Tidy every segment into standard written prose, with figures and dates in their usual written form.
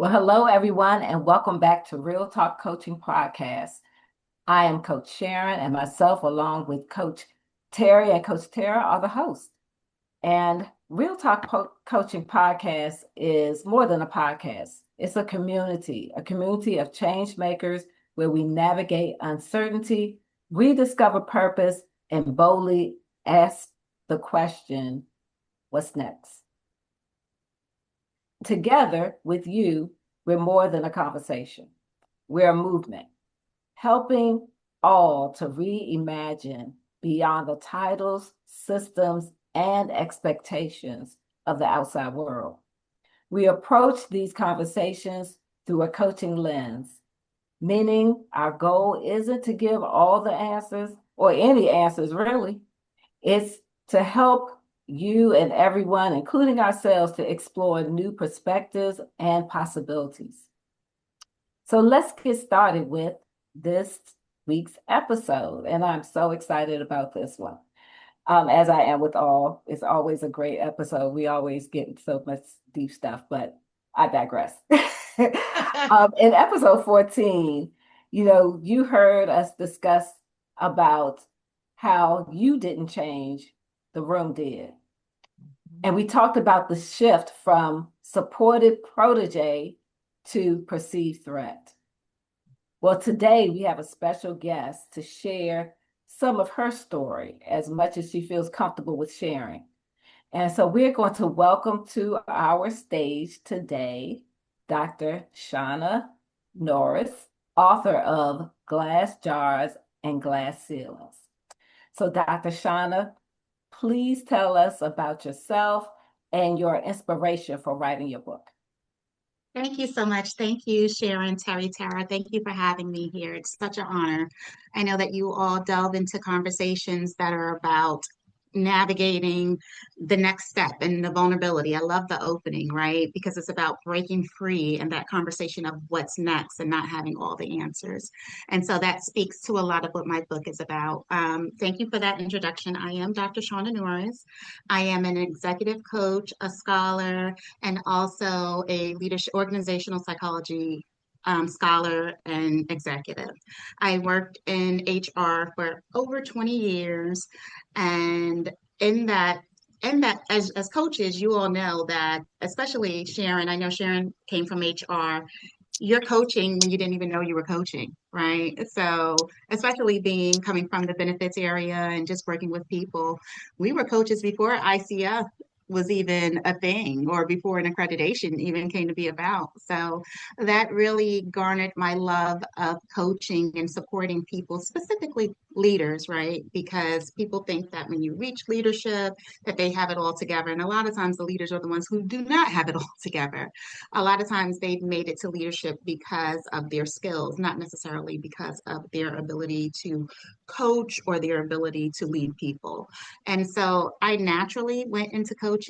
Well, hello, everyone, and welcome back to Real Talk Coaching Podcast. I am Coach Sharon, and myself, along with Coach Terri and Coach Tara, are the hosts. And Real Talk Coaching Podcast is more than a podcast. It's a community of change makers where we navigate uncertainty, rediscover purpose, and boldly ask the question, what's next? Together with you, we're more than a conversation. We're a movement, helping all to reimagine beyond the titles, systems, and expectations of the outside world. We approach these conversations through a coaching lens, meaning our goal isn't to give all the answers or any answers, really. It's to help you and everyone, including ourselves, to explore new perspectives and possibilities. So let's get started with this week's episode. And I'm so excited about this one. As I am with all, it's always a great episode. We always get so much deep stuff, but I digress. In episode 14, you heard us discuss about how you didn't change, the room did. And we talked about the shift from supported protege to perceived threat. Well, today we have a special guest to share some of her story as much as she feels comfortable with sharing. And so we're going to welcome to our stage today, Dr. Shawna Norris, author of Glass Jars and Glass Ceilings. So Dr. Shawna, please tell us about yourself and your inspiration for writing your book. Thank you so much. Thank you, Sharon, Terri, Tara. Thank you for having me here. It's such an honor. I know that you all delve into conversations that are about navigating the next step and the vulnerability. I love the opening, right? Because it's about breaking free and that conversation of what's next and not having all the answers. And so that speaks to a lot of what my book is about. Thank you for that introduction. I am Dr. Shawna Norris. I am an executive coach, a scholar, and also a leadership organizational psychology scholar and executive. I worked in HR for over 20 years. And in that, as coaches, you all know that, especially Sharon, I know Sharon came from HR. You're coaching when you didn't even know you were coaching, right? So, especially coming from the benefits area and just working with people, we were coaches before ICF was even a thing or before an accreditation even came to be about. So that really garnered my love of coaching and supporting people, specifically leaders, right? Because people think that when you reach leadership, that they have it all together. And a lot of times the leaders are the ones who do not have it all together. A lot of times they've made it to leadership because of their skills, not necessarily because of their ability to coach or their ability to lead people. And so I naturally went into coaching.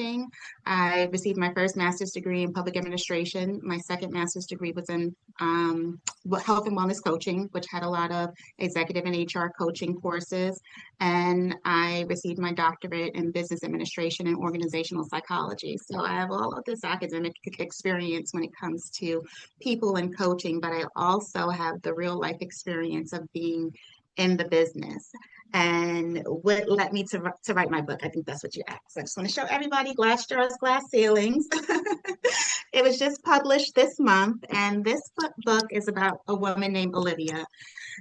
I received my first master's degree in public administration. My second master's degree was in health and wellness coaching, which had a lot of executive and HR coaching courses. And I received my doctorate in business administration and organizational psychology. So I have all of this academic experience when it comes to people and coaching, but I also have the real life experience of being in the business. And what led me to write my book? I think that's what you asked. I just want to show everybody Glass Jars, Glass Ceilings. It was just published this month, and this book is about a woman named Olivia.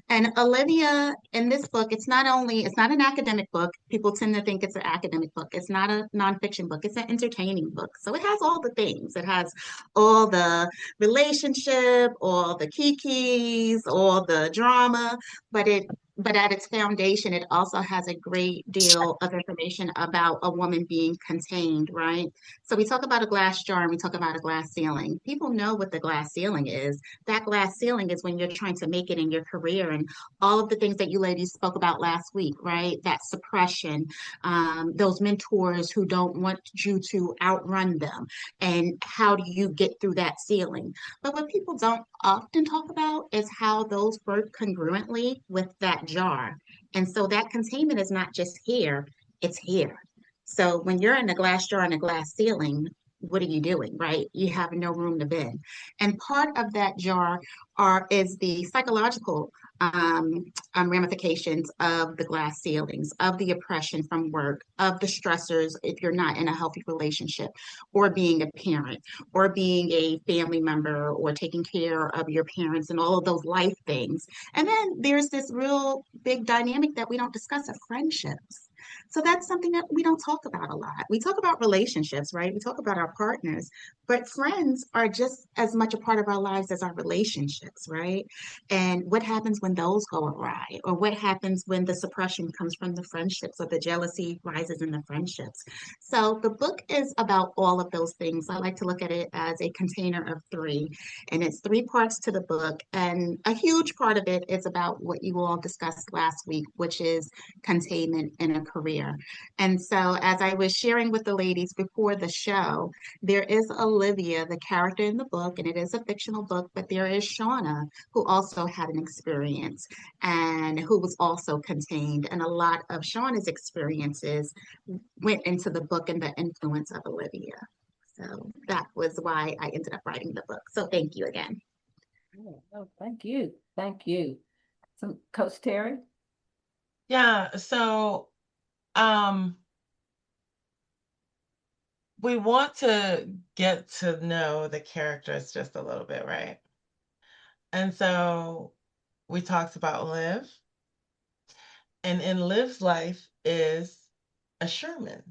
And Olivia, in this book, it's not an academic book. People tend to think it's an academic book. It's not a nonfiction book. It's an entertaining book. So it has all the things. It has all the relationship, all the kikis, all the drama, but at its foundation, it also has a great deal of information about a woman being contained, right? So we talk about a glass jar and we talk about a glass ceiling. People know what the glass ceiling is. That glass ceiling is when you're trying to make it in your career and all of the things that you ladies spoke about last week, right? That suppression, those mentors who don't want you to outrun them, and how do you get through that ceiling? But what people don't often talk about is how those work congruently with that jar. And so that containment is not just here, it's here. So when you're in a glass jar and a glass ceiling, what are you doing, right? You have no room to bend. And part of that jar is the psychological ramifications of the glass ceilings, of the oppression from work, of the stressors if you're not in a healthy relationship, or being a parent, or being a family member, or taking care of your parents, and all of those life things. And then there's this real big dynamic that we don't discuss of friendships. So that's something that we don't talk about a lot. We talk about relationships, right? We talk about our partners, but friends are just as much a part of our lives as our relationships, right? And what happens when those go awry? Or what happens when the suppression comes from the friendships, or the jealousy rises in the friendships? So the book is about all of those things. I like to look at it as a container of three, and it's three parts to the book. And a huge part of it is about what you all discussed last week, which is containment in a career. And so, as I was sharing with the ladies before the show, there is Olivia, the character in the book, and it is a fictional book, but there is Shawna, who also had an experience and who was also contained. And a lot of Shawna's experiences went into the book and the influence of Olivia. So that was why I ended up writing the book. So thank you again. Oh, thank you. Thank you. So, Coach Terri? Yeah, so um we want to get to know the characters just a little bit, right? And so we talked about Liv, and in Liv's life is a Sherman,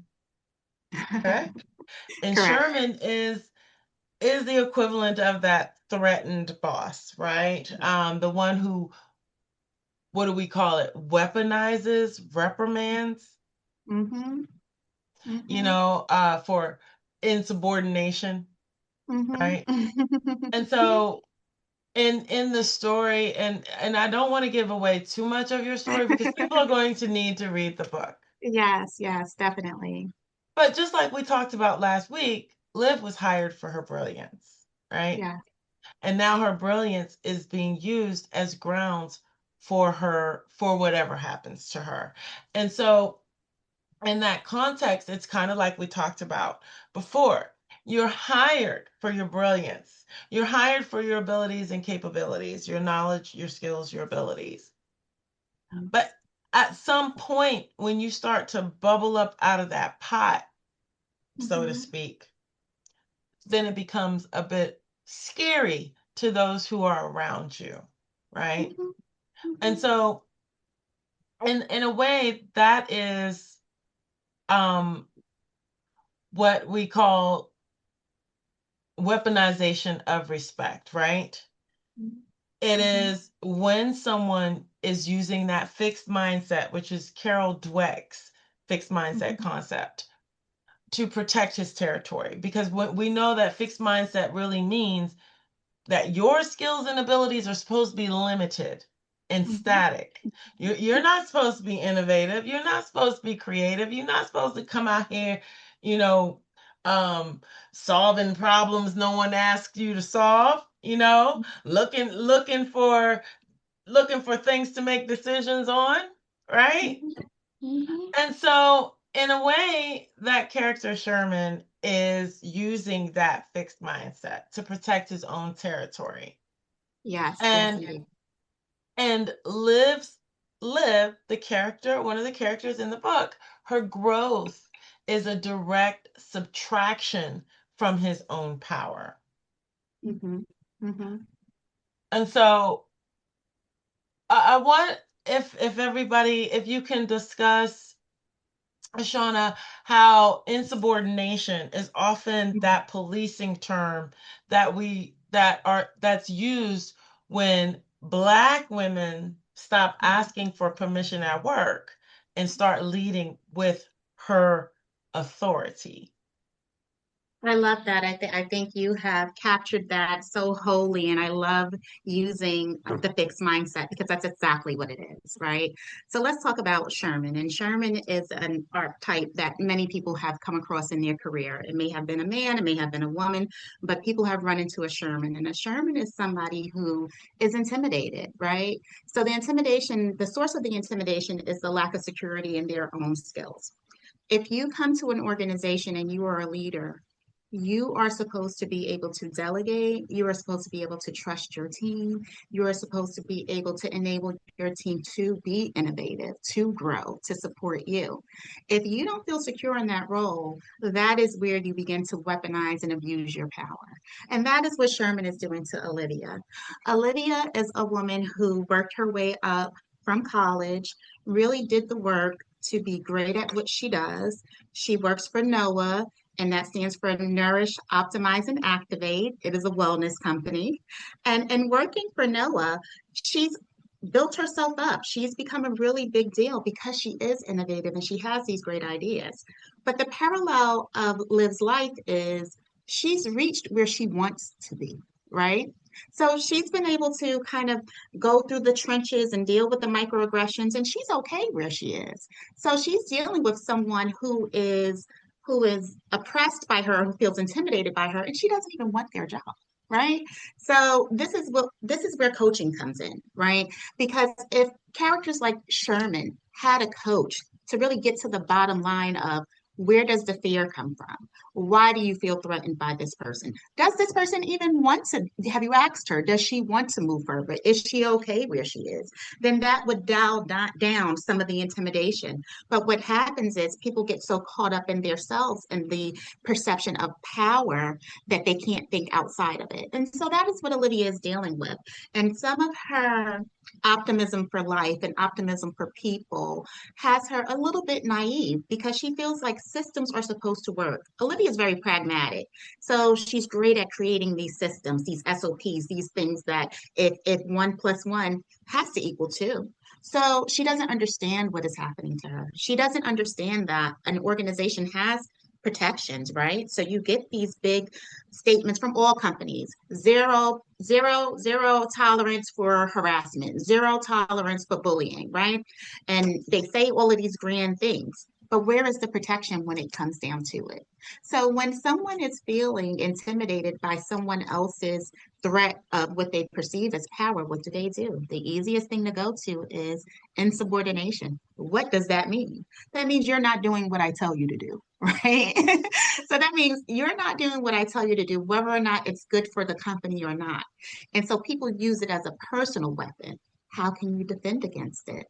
correct? And Correct. Sherman is the equivalent of that threatened boss, right? The one who, what do we call it? Weaponizes, reprimands, Mm-hmm. Mm-hmm. for insubordination, right? Mm-hmm. And so in the story, and I don't want to give away too much of your story because people are going to need to read the book. Yes, yes, definitely. But just like we talked about last week, Liv was hired for her brilliance, right? Yeah. And now her brilliance is being used as grounds for whatever happens to her. And so in that context, it's kind of like we talked about before. You're hired for your brilliance. You're hired for your abilities and capabilities, your knowledge, your skills, your abilities. But at some point, when you start to bubble up out of that pot, so to Mm-hmm. speak, then it becomes a bit scary to those who are around you, right? Mm-hmm. And Mm-hmm. so, in a way, that is um, what we call weaponization of respect, right? It Mm-hmm. is when someone is using that fixed mindset, which is Carol Dweck's fixed mindset Mm-hmm. concept, to protect his territory. Because what we know that fixed mindset really means that your skills and abilities are supposed to be limited and Mm-hmm. static. You're not supposed to be innovative. You're not supposed to be creative. You're not supposed to come out here, you know, um, solving problems no one asked you to solve, looking for things to make decisions on, right? Mm-hmm. Mm-hmm. And so, in a way, that character Sherman is using that fixed mindset to protect his own territory. Yes, yes, And indeed. and Liv, the character, one of the characters in the book, her growth is a direct subtraction from his own power. Mm-hmm. Mm-hmm. And so I want, if everybody, if you can discuss, Shawna, how insubordination is often that policing term that's used when Black women stop asking for permission at work and start leading with her authority. I love that. I think you have captured that so wholly, and I love using the fixed mindset because that's exactly what it is, right? So let's talk about Sherman. And Sherman is an archetype that many people have come across in their career. It may have been a man, it may have been a woman, but people have run into a Sherman. And a Sherman is somebody who is intimidated, right? So the source of the intimidation is the lack of security in their own skills. If you come to an organization and you are a leader, You are supposed to be able to delegate. You are supposed to be able to trust your team. You are supposed to be able to enable your team to be innovative, to grow, to support you. If you don't feel secure in that role, that is where you begin to weaponize and abuse your power. And that is what Sherman is doing to Olivia. Olivia is a woman who worked her way up from college, really did the work to be great at what she does. She works for NOAA, and that stands for Nourish, Optimize, and Activate. It is a wellness company. And working for NOAA, she's built herself up. She's become a really big deal because she is innovative and she has these great ideas. But the parallel of Liv's life is she's reached where she wants to be, right? So she's been able to kind of go through the trenches and deal with the microaggressions, and she's okay where she is. So she's dealing with someone who is oppressed by her, who feels intimidated by her, and she doesn't even want their job, right? So this is where coaching comes in, right? Because if characters like Sherman had a coach to really get to the bottom line of where does the fear come from? Why do you feel threatened by this person? Does this person even want to? Have you asked her? Does she want to move further? Is she okay where she is? Then that would dial down some of the intimidation. But what happens is people get so caught up in themselves and the perception of power that they can't think outside of it. And so that is what Olivia is dealing with. And some of her optimism for life and optimism for people has her a little bit naive because she feels like systems are supposed to work. Olivia is very pragmatic. So she's great at creating these systems, these SOPs, these things that if one plus one has to equal two. So she doesn't understand what is happening to her. She doesn't understand that an organization has protections, right? So you get these big statements from all companies: zero tolerance for harassment, zero tolerance for bullying, right? And they say all of these grand things. But where is the protection when it comes down to it? So when someone is feeling intimidated by someone else's threat of what they perceive as power, what do? The easiest thing to go to is insubordination. What does that mean? That means you're not doing what I tell you to do, right? So that means you're not doing what I tell you to do, whether or not it's good for the company or not. And so people use it as a personal weapon. How can you defend against it?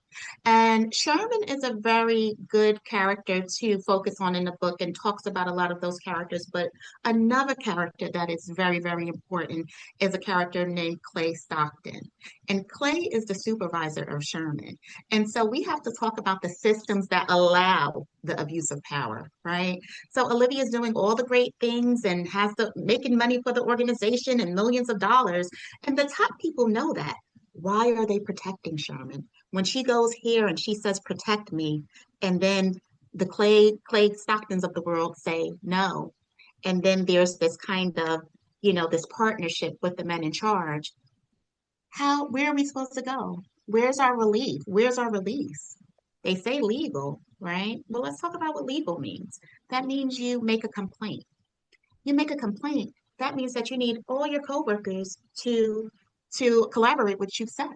And Sherman is a very good character to focus on in the book and talks about a lot of those characters. But another character that is very, very important is a character named Clay Stockton. And Clay is the supervisor of Sherman. And so we have to talk about the systems that allow the abuse of power, right? So Olivia is doing all the great things and has the making money for the organization and millions of dollars. And the top people know that. Why are they protecting Sherman? When she goes here and she says, protect me, and then the Clay Stocktons of the world say no. And then there's this kind of, this partnership with the men in charge. Where are we supposed to go? Where's our relief? Where's our release? They say legal, right? Well, let's talk about what legal means. That means you make a complaint. You make a complaint. That means that you need all your coworkers to collaborate what you've said.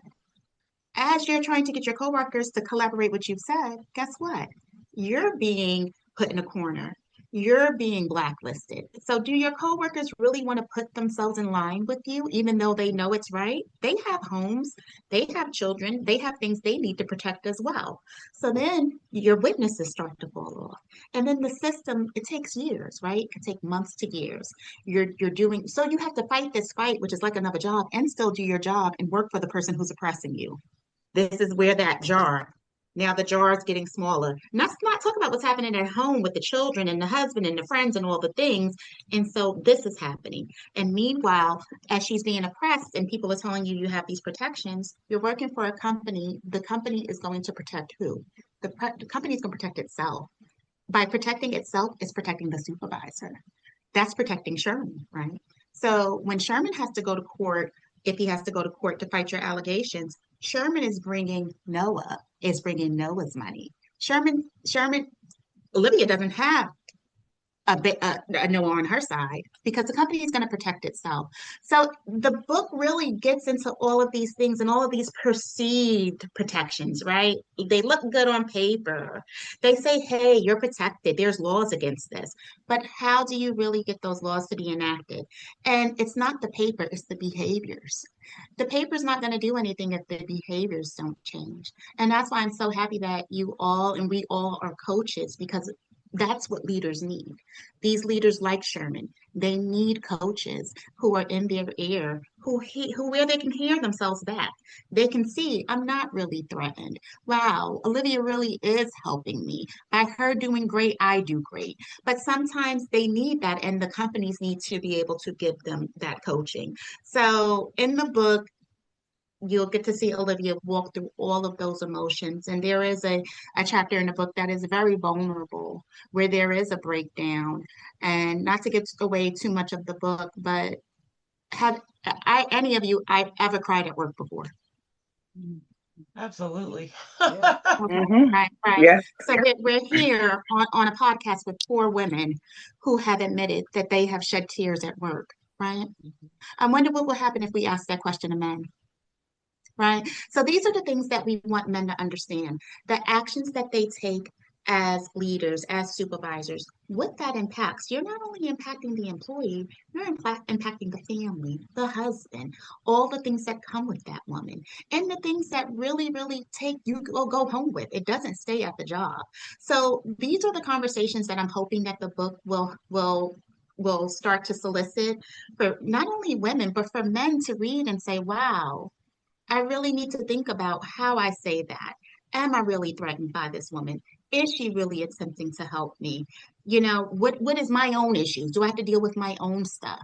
As you're trying to get your coworkers to collaborate what you've said, guess what? You're being put in a corner. You're being blacklisted. So do your coworkers really want to put themselves in line with you, even though they know it's right? They have homes, they have children, they have things they need to protect as well. So then your witnesses start to fall off. And then the system, it takes years, right? It can take months to years. You're doing so you have to fight this fight, which is like another job, and still do your job and work for the person who's oppressing you. This is where that jar, now the jar is getting smaller. And let's not talk about what's happening at home with the children and the husband and the friends and all the things. And so this is happening. And meanwhile, as she's being oppressed and people are telling you you have these protections, you're working for a company. The company is going to protect who? The company is going to protect itself. By protecting itself, it's protecting the supervisor. That's protecting Sherman, right? So when Sherman has to go to court, if he has to go to court to fight your allegations, Sherman is bringing Noah's money. Olivia doesn't have a no on her side because the company is going to protect itself. So the book really gets into all of these things and all of these perceived protections, right? They look good on paper. They say, hey, you're protected. There's laws against this. But how do you really get those laws to be enacted? And it's not the paper, it's the behaviors. The paper's not going to do anything if the behaviors don't change. And that's why I'm so happy that you all and we all are coaches because that's what leaders need. These leaders like Sherman, they need coaches who are in their ear, who where they can hear themselves back. They can see, I'm not really threatened. Wow, Olivia really is helping me. By her doing great, I do great. But sometimes they need that, and the companies need to be able to give them that coaching. So in the book, you'll get to see Olivia walk through all of those emotions. And there is a chapter in the book that is very vulnerable, where there is a breakdown. And not to get away too much of the book, but have any of you, I've ever cried at work before? Absolutely. Yeah. Okay, Mm-hmm. right, right. Yeah. So we're here on a podcast with four women who have admitted that they have shed tears at work, right? I wonder what will happen if we ask that question to men. Right? So these are the things that we want men to understand. The actions that they take as leaders, as supervisors, what that impacts. You're not only impacting the employee, you're impacting the family, the husband, all the things that come with that woman, and the things that really, really take you go home with. It doesn't stay at the job. So these are the conversations that I'm hoping that the book will start to solicit for not only women, but for men to read and say, wow, I really need to think about how I say that. Am I really threatened by this woman? Is she really attempting to help me? You know, what is my own issues? Do I have to deal with my own stuff?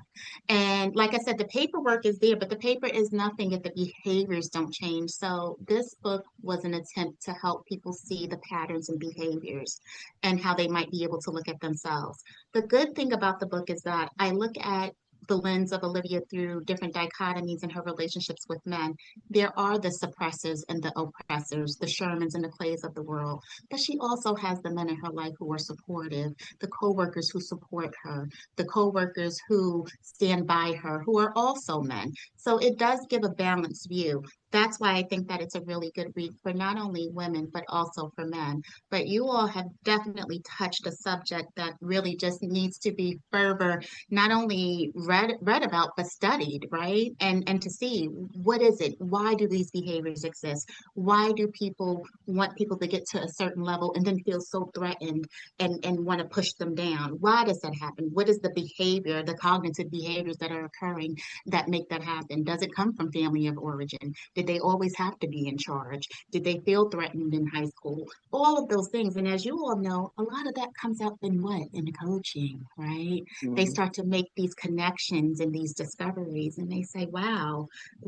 And like I said, the paperwork is there, but the paper is nothing if the behaviors don't change. So this book was an attempt to help people see the patterns and behaviors and how they might be able to look at themselves. The good thing about the book is that I look at the lens of Olivia through different dichotomies in her relationships with men. There are the suppressors and the oppressors, the Shermans and the Clays of the world, but she also has the men in her life who are supportive, the co-workers who support her, the co-workers who stand by her, who are also men. So it does give a balanced view. That's why I think that it's a really good read for not only women, but also for men. But you all have definitely touched a subject that really just needs to be further not only read about but studied, right? And to see what is it, why do these behaviors exist, why do people want people to get to a certain level and then feel so threatened and want to push them down? Why does that happen? What is the behavior, the cognitive behaviors that are occurring that make that happen? Does it come from family of origin? Did they always have to be in charge? Did they feel threatened in high school? All of those things. And as you all know, a lot of that comes out in what? In the coaching, right? They Mm-hmm. start to make these connections and these discoveries, and they say, wow,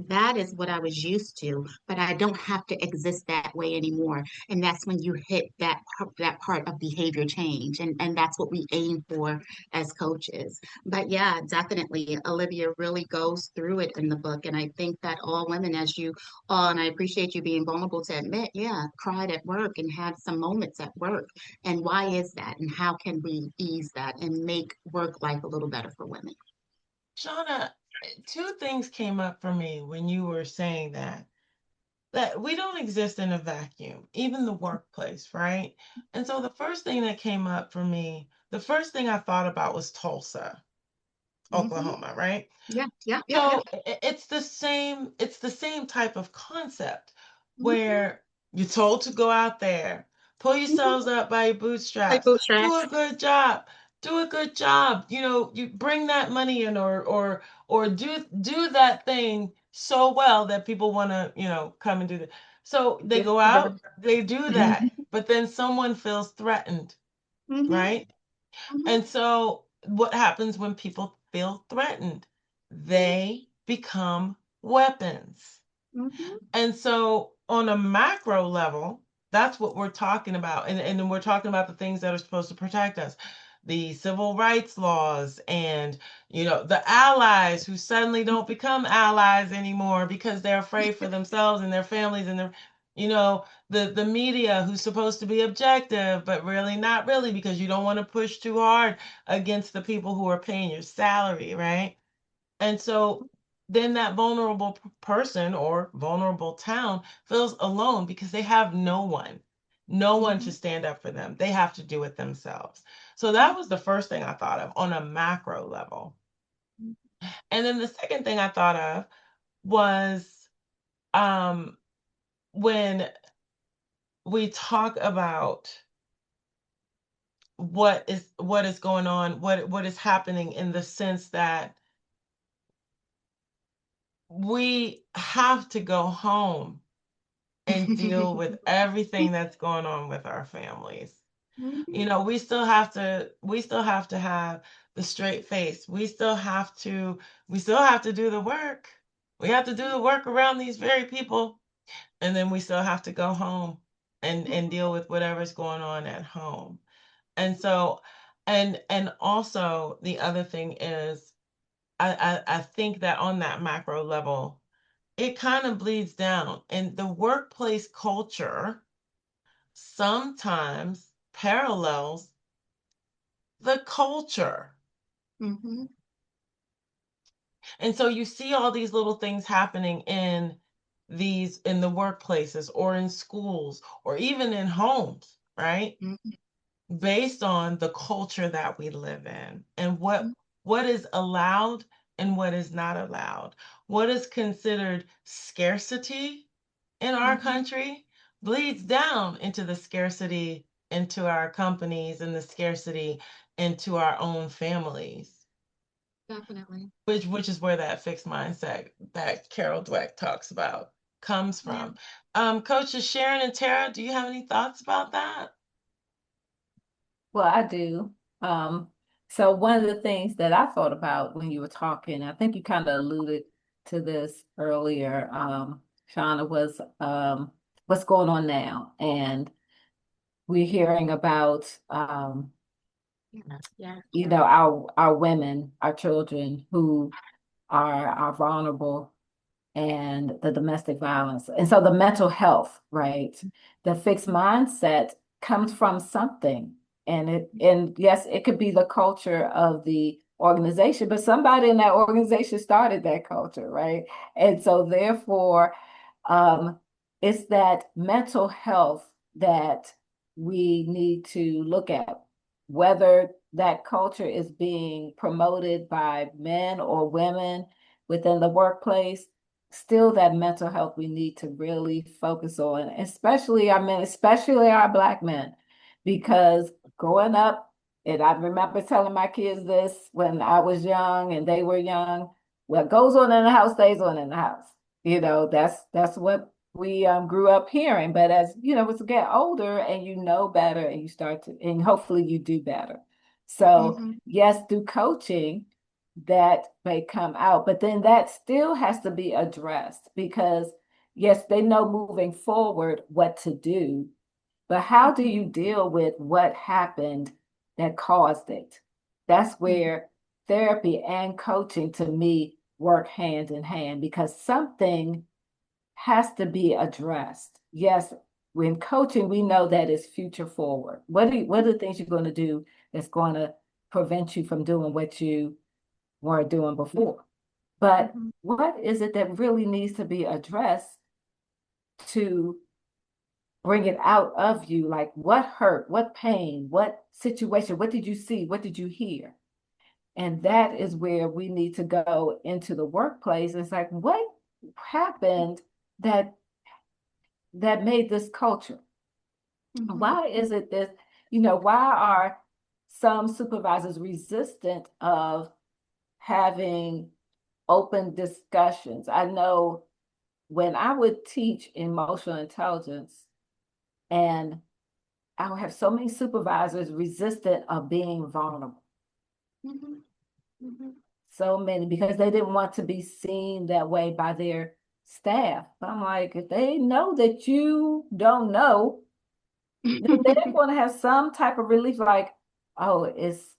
that is what I was used to, but I don't have to exist that way anymore. And that's when you hit that part of behavior change. And that's what we aim for as coaches. But yeah, definitely Olivia really goes through it in the book. And I think that all women, as you all, and I appreciate you being vulnerable to admit, yeah, cried at work and had some moments at work. And why is that? And how can we ease that and make work life a little better for women? Shawna, two things came up for me when you were saying that we don't exist in a vacuum, even the workplace, right? And so the first thing that came up for me, the first thing I thought about was Tulsa, Mm-hmm. Oklahoma, right? Yeah, yeah, yeah, yeah. So it's the same type of concept Mm-hmm. where you're told to go out there, pull Mm-hmm. yourselves up by your Like bootstraps, do bootstraps. a good job, do a good job. You know, you bring that money in or do that thing so well that people want to, come and do that. So they Yes, go brother. out, they do that, but then someone feels threatened, Mm-hmm. right? Mm-hmm. And so, what happens when people feel threatened? They become weapons. Mm-hmm. And so, on a macro level, that's what we're talking about. And then we're talking about the things that are supposed to protect us, the civil rights laws, and, the allies who suddenly don't become allies anymore because they're afraid for themselves and their families and their, you know, the media who's supposed to be objective, but really not really, because you don't want to push too hard against the people who are paying your salary, right? And so then that vulnerable person or vulnerable town feels alone because they have no one to stand up for them. They have to do it themselves. So that was the first thing I thought of on a macro level. And then the second thing I thought of was um, when we talk about what is going on, what is happening, in the sense that we have to go home and deal with everything that's going on with our families. You know, we still have to have the straight face. We still have to do the work. We have to do the work around these very people. And then we still have to go home and deal with whatever's going on at home. And so, and also the other thing is, I think that on that macro level, it kind of bleeds down, and the workplace culture sometimes parallels the culture. Mm-hmm. And so you see all these little things happening in the workplaces or in schools or even in homes, right? Mm-hmm. Based on the culture that we live in, and Mm-hmm. what is allowed and what is not allowed. What is considered scarcity in our Mm-hmm. country bleeds down into the scarcity into our companies, and the scarcity into our own families, Definitely. which is where that fixed mindset that Carol Dweck talks about comes Yeah. from. Coaches Sharon and Tara, do you have any thoughts about that? Well, I do. Um, so one of the things that I thought about when you were talking, I think you kind of alluded to this earlier, Shawna, was what's going on now. And we're hearing about Yeah. Yeah. you know, our women, our children who are vulnerable, and the domestic violence. And so the mental health, right? The fixed mindset comes from something. And yes, it could be the culture of the organization, but somebody in that organization started that culture, right? And so therefore, um, it's that mental health that we need to look at, whether that culture is being promoted by men or women within the workplace. Still, that mental health we need to really focus on, especially our men, especially our Black men, because growing up, and I remember telling my kids this when I was young and they were young, what goes on in the house stays on in the house. You know, that's what we grew up hearing. But as you know, as you get older and you know better, and you start to, and hopefully you do better. So Mm-hmm. yes, through coaching, that may come out, but then that still has to be addressed, because yes, they know moving forward what to do, but how do you deal with what happened that caused it? That's Mm-hmm. where therapy and coaching to me work hand in hand, because something has to be addressed. Yes, when coaching, we know that it's future forward. What are the things you're going to do that's going to prevent you from doing what you weren't doing before? But Mm-hmm. what is it that really needs to be addressed to bring it out of you? Like, what hurt, what pain, what situation, what did you see, what did you hear? And that is where we need to go into the workplace. It's like, what happened that made this culture? Mm-hmm. Why is it that, you know, why are some supervisors resistant of having open discussions? I know when I would teach emotional intelligence, and I would have so many supervisors resistant of being vulnerable. Mm-hmm. Mm-hmm. So many, because they didn't want to be seen that way by their staff. But I'm like, if they know that you don't know, then they're going to have some type of relief, like, oh, it's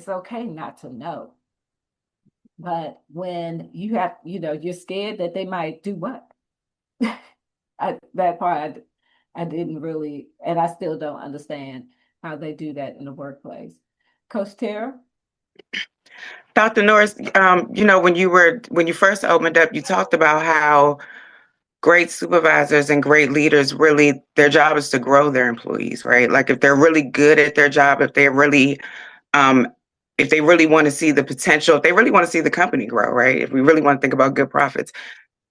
okay not to know. But when you have, you know, you're scared that they might do what? That part I didn't really, and I still don't understand how they do that in the workplace. Coach Tara? Dr. Norris, when you first opened up, you talked about how great supervisors and great leaders really their job is to grow their employees, right? Like if they're really good at their job, um, if they really want to see the potential, if they really want to see the company grow, right? If we really want to think about good profits,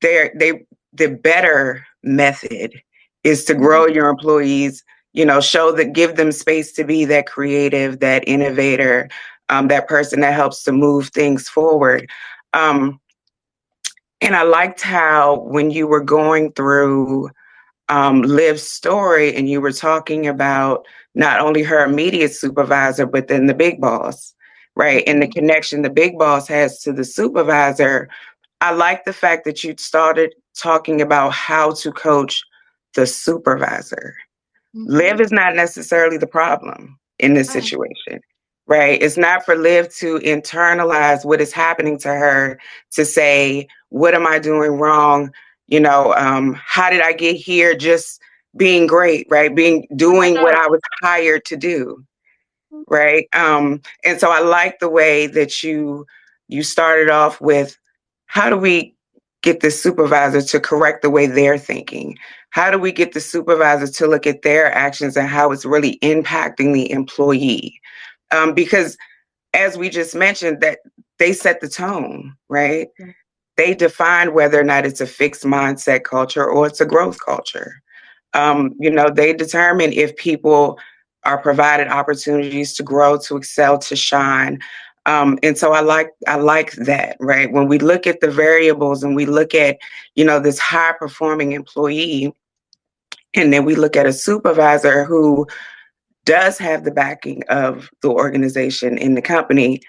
they the better method is to grow your employees, show that, give them space to be that creative, that innovator, that person that helps to move things forward. And I liked how when you were going through Liv's story and you were talking about not only her immediate supervisor, but then the big boss, right? And the connection the big boss has to the supervisor. I like the fact that you started talking about how to coach the supervisor. Liv is not necessarily the problem in this situation, right? It's not for Liv to internalize what is happening to her to say, what am I doing wrong? How did I get here? Just being great, right? Doing what I was hired to do, right? And so I like the way that you started off with, how do we get the supervisor to correct the way they're thinking? How do we get the supervisor to look at their actions and how it's really impacting the employee? Because as we just mentioned, that they set the tone, right? Yeah. They define whether or not it's a fixed mindset culture or it's a growth culture. They determine if people are provided opportunities to grow, to excel, to shine. And so I like that, right? When we look at the variables and we look at, this high performing employee, and then we look at a supervisor who does have the backing of the organization in the company,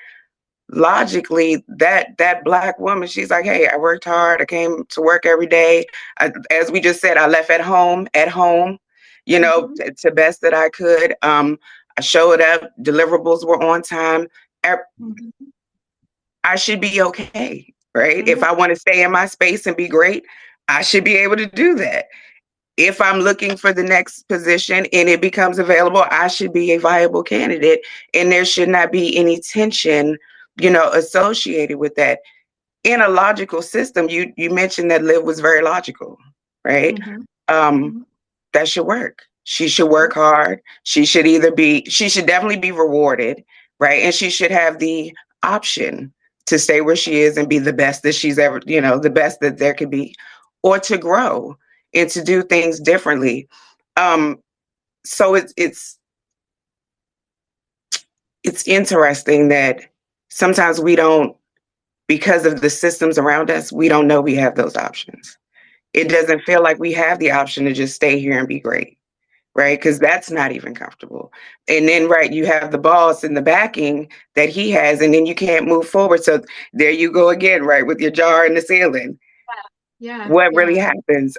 logically that Black woman, she's like, hey, I worked hard, I came to work every day, as we just said, I left at home to best that I could. I showed up, deliverables were on time. I should be okay, right? If I want to stay in my space and be great, I should be able to do that. If I'm looking for the next position and it becomes available, I should be a viable candidate, and there should not be any tension, associated with that. In a logical system, you mentioned that Liv was very logical, right? That should work. She should work hard. She should definitely be rewarded, right? And she should have the option to stay where she is and be the best that she's ever, the best that there could be, or to grow and to do things differently. So it's interesting that sometimes we don't, because of the systems around us, we don't know we have those options. It doesn't feel like we have the option to just stay here and be great, right? Because that's not even comfortable. And then, right, you have the boss and the backing that he has, and then you can't move forward. So there you go again, right, with your jar in the ceiling. What really happens?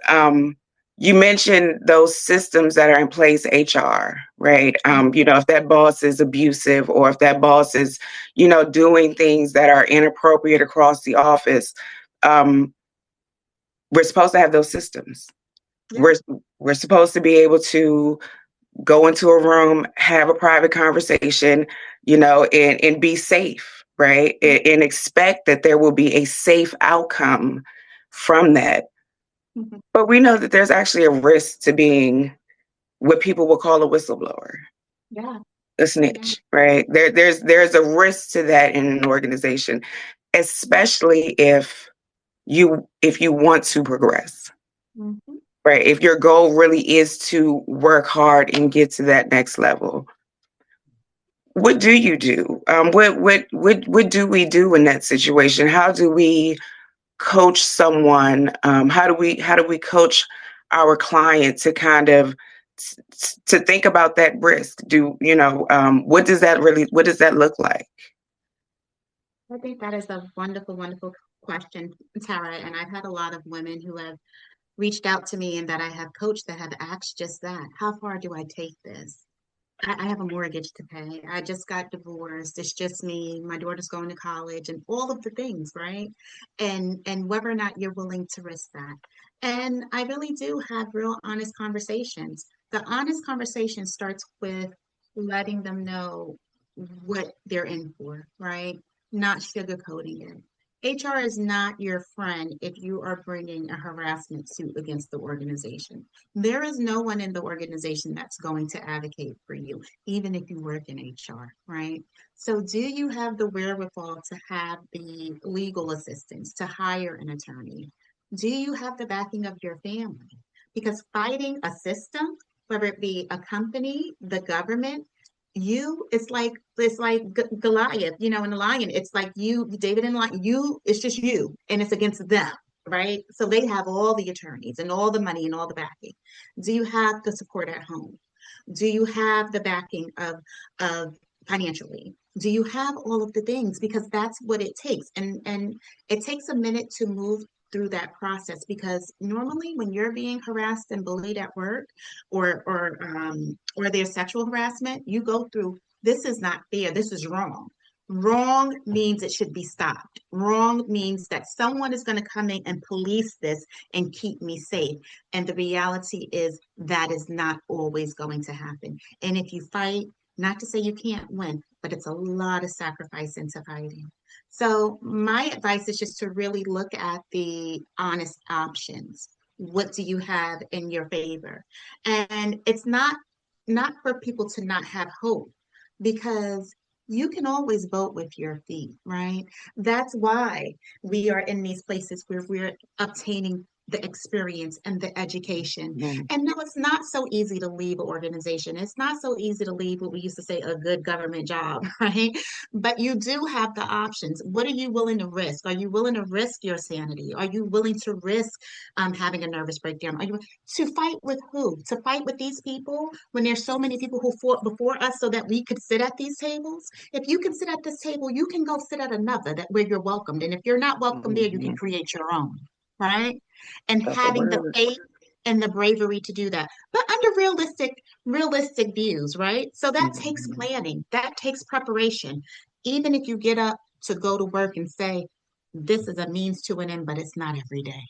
You mentioned those systems that are in place, HR, right? If that boss is abusive or if that boss is, doing things that are inappropriate across the office, we're supposed to have those systems. We're supposed to be able to go into a room, have a private conversation, and be safe, right? And expect that there will be a safe outcome from that. But we know that there's actually a risk to being what people will call a whistleblower. A snitch, right? There's a risk to that in an organization, especially if you want to progress. Right? If your goal really is to work hard and get to that next level. What do you do? What do we do in that situation? How do we coach someone? How do we coach our client to kind of to think about that risk? What does that look like? I think that is a wonderful, wonderful question, Tara. And I've had a lot of women who have reached out to me and that I have coached that have asked just that. How far do I take this? I have a mortgage to pay. I just got divorced. It's just me. My daughter's going to college and all of the things, right? And whether or not you're willing to risk that. And I really do have real honest conversations. The honest conversation starts with letting them know what they're in for, right? Not sugarcoating it. HR is not your friend if you are bringing a harassment suit against the organization. There is no one in the organization that's going to advocate for you, even if you work in HR, right? So, do you have the wherewithal to have the legal assistance, to hire an attorney? Do you have the backing of your family? Because fighting a system, whether it be a company, the government, it's like Goliath, in the lion. It's like you, David and Lion, it's just you, and it's against them, right? So they have all the attorneys and all the money and all the backing. Do you have the support at home? Do you have the backing of financially? Do you have all of the things? Because that's what it takes. And it takes a minute to move through that process, because normally when you're being harassed and bullied at work, or there's sexual harassment, you go through, this is not fair, this is wrong. Wrong means it should be stopped. Wrong means that someone is going to come in and police this and keep me safe. And the reality is that is not always going to happen. And if you fight, not to say you can't win, but it's a lot of sacrifice into fighting. So my advice is just to really look at the honest options. What do you have in your favor? And it's not for people to not have hope, because you can always vote with your feet, right? That's why we are in these places where we're obtaining the experience and the education. Mhm. And no, it's not so easy to leave an organization. It's not so easy to leave what we used to say a good government job, right? But you do have the options. What are you willing to risk? Are you willing to risk your sanity? Are you willing to risk having a nervous breakdown? Are you to fight with who? To fight with these people when there's so many people who fought before us so that we could sit at these tables? If you can sit at this table, you can go sit at another that where you're welcomed. And if you're not welcome there, you can Mhm. create your own, right? And That's a having the word. faith and the bravery to do that, but under realistic views, right? So that takes Mhm. planning, that takes preparation. Even if you get up to go to work and say, this is a means to an end, but it's not every day.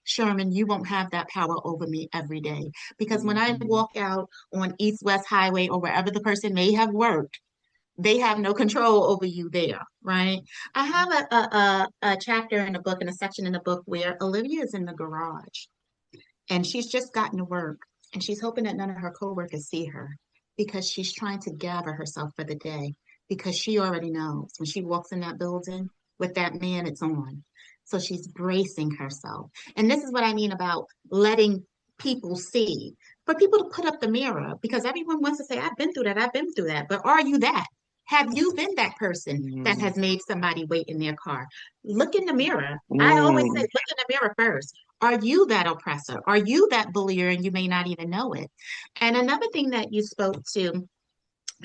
Sherman, you won't have that power over me every day. Because when I Mhm. walk out on East West Highway or wherever the person may have worked, they have no control over you there, right? I have a chapter in the book and a section in the book where Olivia is in the garage and she's just gotten to work and she's hoping that none of her coworkers see her, because she's trying to gather herself for the day, because she already knows when she walks in that building with that man, it's on. So she's bracing herself. And this is what I mean about letting people see, for people to put up the mirror, because everyone wants to say, I've been through that, I've been through that. But are you that? Have you been that person that Mhm. has made somebody wait in their car? Look in the mirror. I always say, Mhm. look in the mirror first. Are you that oppressor? Are you that bullier and you may not even know it? And another thing that you spoke to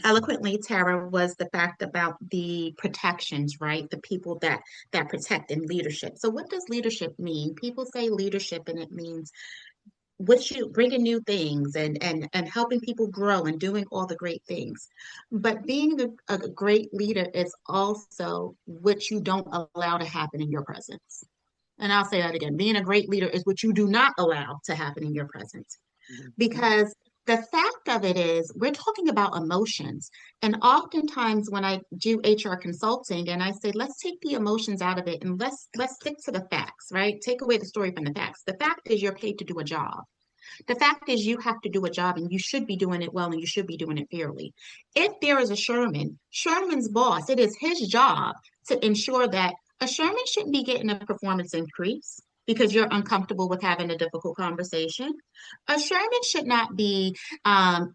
eloquently, Tara, was the fact about the protections, right? The people that protect in leadership. So what does leadership mean? People say leadership and it means what you bringing new things and helping people grow and doing all the great things. But being a great leader is also what you don't allow to happen in your presence. And I'll say that again. Being a great leader is what you do not allow to happen in your presence. Mhm. Because the fact of it is, we're talking about emotions. And oftentimes when I do HR consulting and I say, let's take the emotions out of it and let's stick to the facts, right? Take away the story from the facts. The fact is you're paid to do a job. The fact is you have to do a job and you should be doing it well and you should be doing it fairly. If there is a Sherman, Sherman's boss, it is his job to ensure that a Sherman shouldn't be getting a performance increase because you're uncomfortable with having a difficult conversation. A Sherman should not be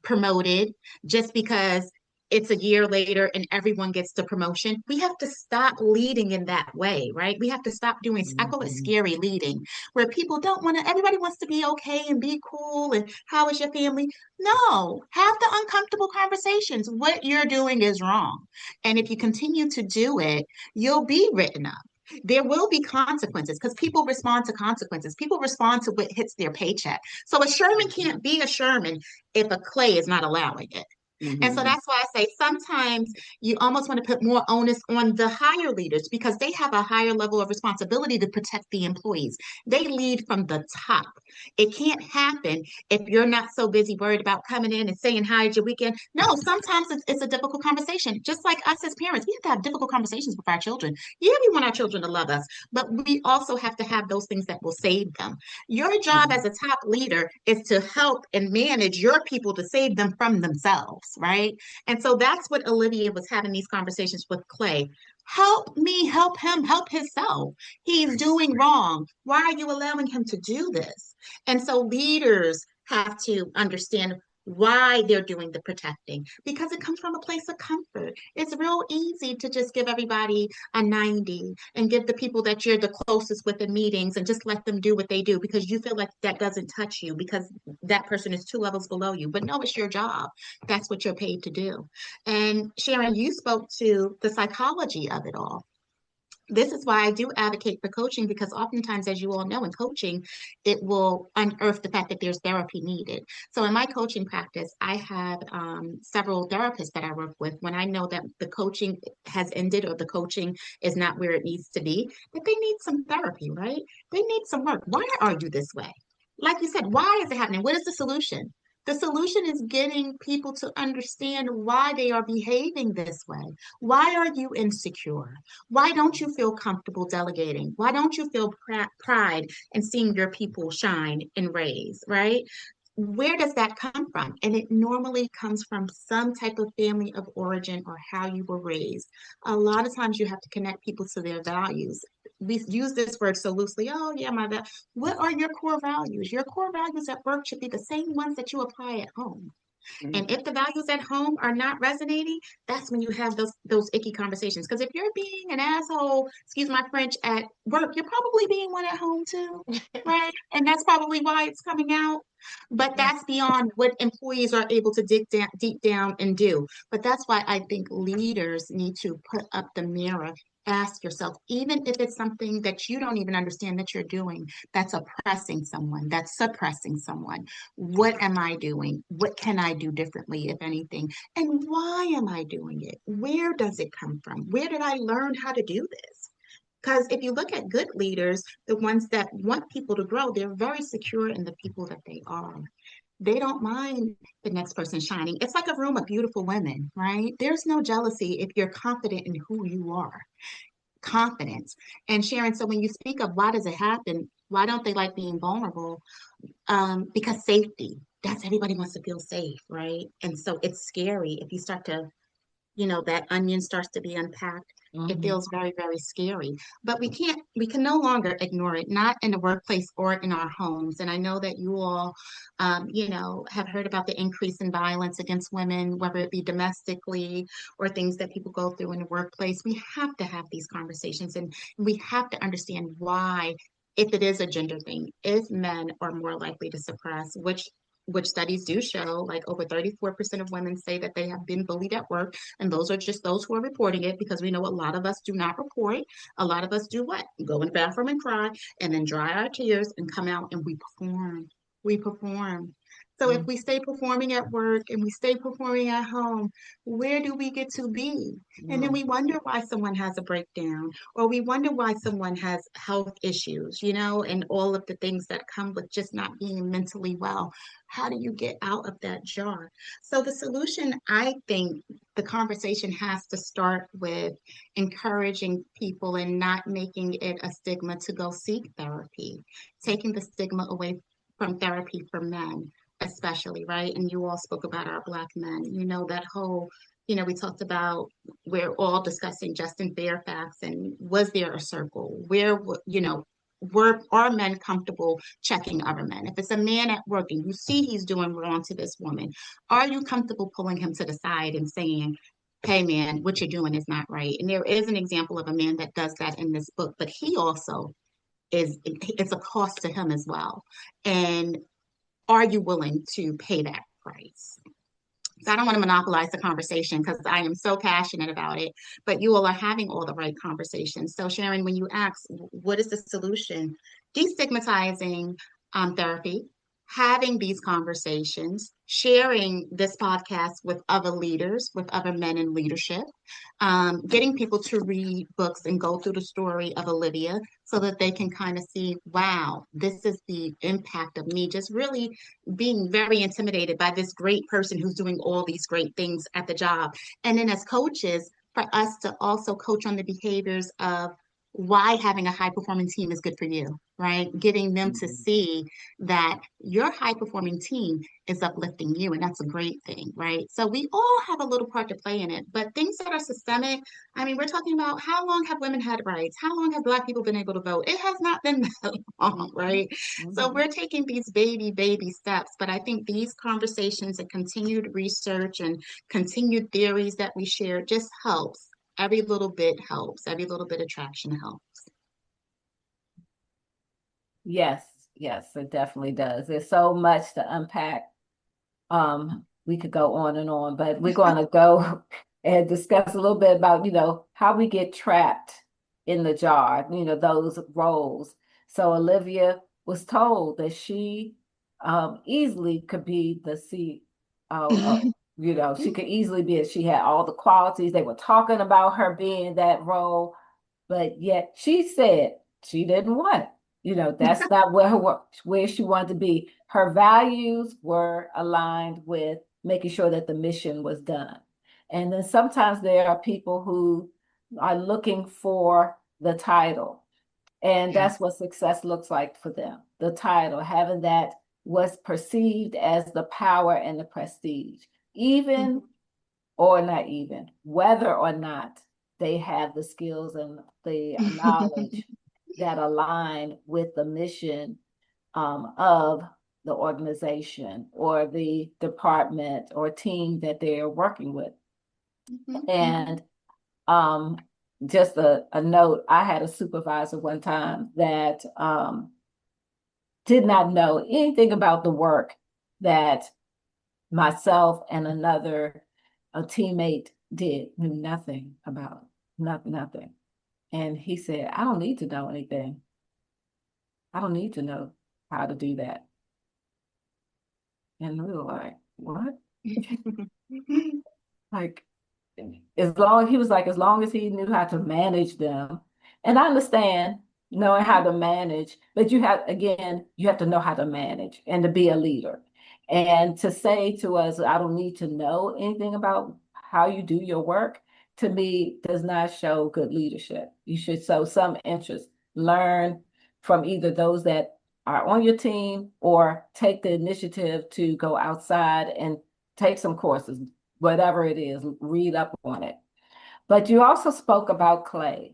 promoted just because it's a year later and everyone gets the promotion. We have to stop leading in that way, right? We have to stop doing, I call it Mhm. scary leading, where people don't want to, everybody wants to be okay and be cool and how is your family? No, have the uncomfortable conversations. What you're doing is wrong. And if you continue to do it, you'll be written up. There will be consequences because people respond to consequences. People respond to what hits their paycheck. So a Sherman can't be a Sherman if a Clay is not allowing it. And so that's why I say sometimes you almost want to put more onus on the higher leaders because they have a higher level of responsibility to protect the employees. They lead from the top. It can't happen if you're not so busy worried about coming in and saying hi at your weekend. No, sometimes it's a difficult conversation. Just like us as parents, we have to have difficult conversations with our children. Yeah, we want our children to love us, but we also have to have those things that will save them. Your job as a top leader is to help and manage your people to save them from themselves, right? And so that's what Olivia was having these conversations with Clay. Help me, help him, help himself. He's doing wrong. Why are you allowing him to do this? And so leaders have to understand why they're doing the protecting because it comes from a place of comfort. It's real easy to just give everybody a 90 and give the people that you're the closest with in meetings and just let them do what they do because you feel like that doesn't touch you because that person is 2 levels below you. But no, it's your job. That's what you're paid to do. And Sharon, you spoke to the psychology of it all. This is why I do advocate for coaching because oftentimes, as you all know, in coaching, it will unearth the fact that there's therapy needed. So in my coaching practice, I have several therapists that I work with when I know that the coaching has ended or the coaching is not where it needs to be, that they need some therapy, right? They need some work. Why are you this way? Like you said, why is it happening? What is the solution? The solution is getting people to understand why they are behaving this way. Why are you insecure? Why don't you feel comfortable delegating? Why don't you feel pride in seeing your people shine and raise, right? Where does that come from? And it normally comes from some type of family of origin or how you were raised. A lot of times you have to connect people to their values. We use this word so loosely. Oh, yeah, my bad. What are your core values? Your core values at work should be the same ones that you apply at home. And if the values at home are not resonating, that's when you have those icky conversations. Because if you're being an asshole, excuse my French, at work, you're probably being one at home too, right? And that's probably why it's coming out. But that's beyond what employees are able to dig down, deep down and do. But that's why I think leaders need to put up the mirror. Ask yourself, even if it's something that you don't even understand that you're doing, that's oppressing someone, that's suppressing someone. What am I doing? What can I do differently, if anything? And why am I doing it? Where does it come from? Where did I learn how to do this? Because if you look at good leaders, the ones that want people to grow, they're very secure in the people that they are. They don't mind the next person shining. It's like a room of beautiful women, right? There's no jealousy if you're confident in who you are. Confidence. And Sharon, so when you speak of why does it happen, why don't they like being vulnerable? Because safety. That's everybody wants to feel safe, right? And so it's scary if you start to, that onion starts to be unpacked. It feels very, very scary. But we can no longer ignore it, not in the workplace or in our homes. And I know that you all, have heard about the increase in violence against women, whether it be domestically or things that people go through in the workplace. We have to have these conversations and we have to understand why, if it is a gender thing, if men are more likely to suppress, which studies do show, like over 34% of women say that they have been bullied at work. And those are just those who are reporting it because we know a lot of us do not report. A lot of us do what? Go in the bathroom and cry and then dry our tears and come out and we perform. We perform. So if we stay performing at work and we stay performing at home, where do we get to be? And then we wonder why someone has a breakdown or we wonder why someone has health issues, and all of the things that come with just not being mentally well. How do you get out of that jar? So the solution, I think the conversation has to start with encouraging people and not making it a stigma to go seek therapy, taking the stigma away from therapy for men, especially, right? And you all spoke about our Black men, that whole, we talked about, we're all discussing Justin Fairfax and was there a circle? Were are men comfortable checking other men? If it's a man at work and you see he's doing wrong to this woman, are you comfortable pulling him to the side and saying, hey man, what you're doing is not right? And there is an example of a man that does that in this book, but he also it's a cost to him as well. And are you willing to pay that price? So I don't want to monopolize the conversation because I am so passionate about it, but you all are having all the right conversations. So Sharon, when you ask, what is the solution? Destigmatizing therapy, having these conversations, sharing this podcast with other leaders, with other men in leadership, getting people to read books and go through the story of Olivia so that they can kind of see, wow, this is the impact of me just really being very intimidated by this great person who's doing all these great things at the job. And then as coaches, for us to also coach on the behaviors of why having a high performing team is good for you, right? Getting them to see that your high performing team is uplifting you, and that's a great thing, right? So we all have a little part to play in it, but things that are systemic, I mean, we're talking about how long have women had rights? How long have Black people been able to vote? It has not been that long, right? So we're taking these baby steps, but I think these conversations and continued research and continued theories that we share just helps. Every little bit helps. Every little bit of traction helps. Yes, yes, it definitely does. There's so much to unpack. We could go on and on, but we're going to go and discuss a little bit about, how we get trapped in the jar, those roles. So Olivia was told that she easily could be the COO. She could easily be it. She had all the qualities. They were talking about her being that role, but yet she said she didn't want it. That's not where she wanted to be. Her values were aligned with making sure that the mission was done. And then sometimes there are people who are looking for the title. And that's what success looks like for them. The title, having that was perceived as the power and the prestige, even or not even, whether or not they have the skills and the knowledge that align with the mission of the organization or the department or team that they're working with. And just a note, I had a supervisor one time that did not know anything about the work that myself and another teammate knew nothing about, nothing. And he said, I don't need to know anything. I don't need to know how to do that. And we were like, what? Like, as long as he knew how to manage them. And I understand knowing how to manage, but you have to know how to manage and to be a leader. And to say to us, I don't need to know anything about how you do your work, to me, does not show good leadership. You should show some interest, learn from either those that are on your team or take the initiative to go outside and take some courses, whatever it is, read up on it. But you also spoke about Clay.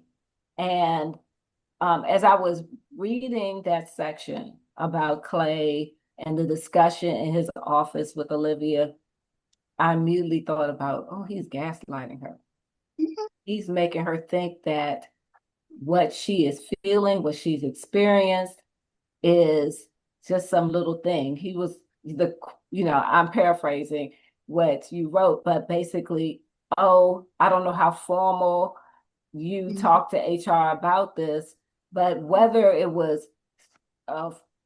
And as I was reading that section about Clay and the discussion in his office with Olivia, I immediately thought about, oh, he's gaslighting her. He's making her think that what she is feeling, what she's experienced is just some little thing. He was I'm paraphrasing what you wrote, but basically, oh, I don't know how formal you talked to HR about this, but whether it was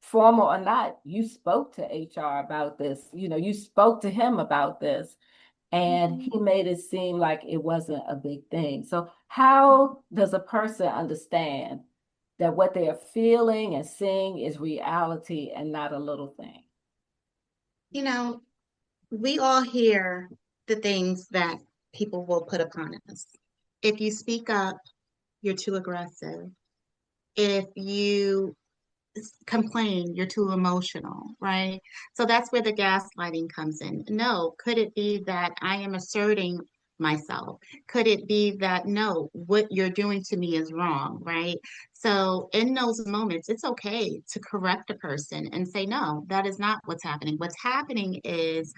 formal or not, you spoke to HR about this. You spoke to him about this, and he made it seem like it wasn't a big thing. So how does a person understand that what they are feeling and seeing is reality and not a little thing? We all hear the things that people will put upon us. If you speak up, you're too aggressive. If you complain, you're too emotional, right? So that's where the gaslighting comes in. No, could it be that I am asserting myself? Could it be that no, what you're doing to me is wrong, right? So in those moments, it's okay to correct a person and say, no, that is not what's happening. What's happening is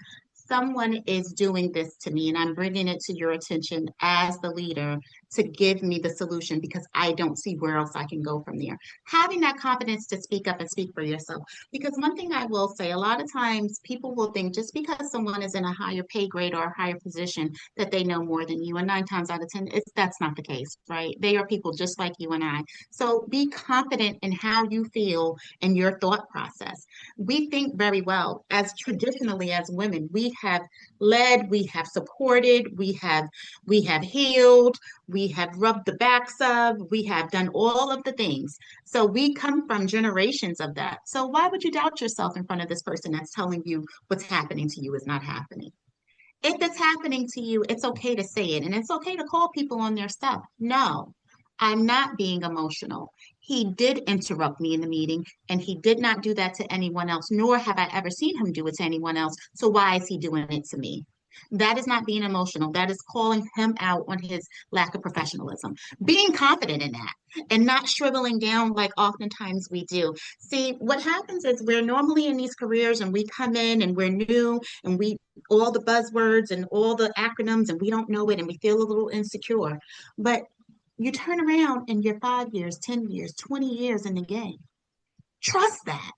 someone is doing this to me, and I'm bringing it to your attention as the leader to give me the solution because I don't see where else I can go from there. Having that confidence to speak up and speak for yourself. Because one thing I will say, a lot of times people will think just because someone is in a higher pay grade or a higher position that they know more than you. And 9 times out of 10, that's not the case, right? They are people just like you and I. So be confident in how you feel and your thought process. We think very well. As traditionally as women, we have led, we have supported, we have healed, we have rubbed the backs of, we have done all of the things. So we come from generations of that. So why would you doubt yourself in front of this person that's telling you what's happening to you is not happening? If it's happening to you, it's okay to say it and it's okay to call people on their stuff. No, I'm not being emotional. He did interrupt me in the meeting and he did not do that to anyone else, nor have I ever seen him do it to anyone else. So why is he doing it to me? That is not being emotional. That is calling him out on his lack of professionalism. Being confident in that and not shriveling down like oftentimes we do. See, what happens is we're normally in these careers and we come in and we're new and we all the buzzwords and all the acronyms and we don't know it and we feel a little insecure. But you turn around and you're 5 years, 10 years, 20 years in the game. Trust that.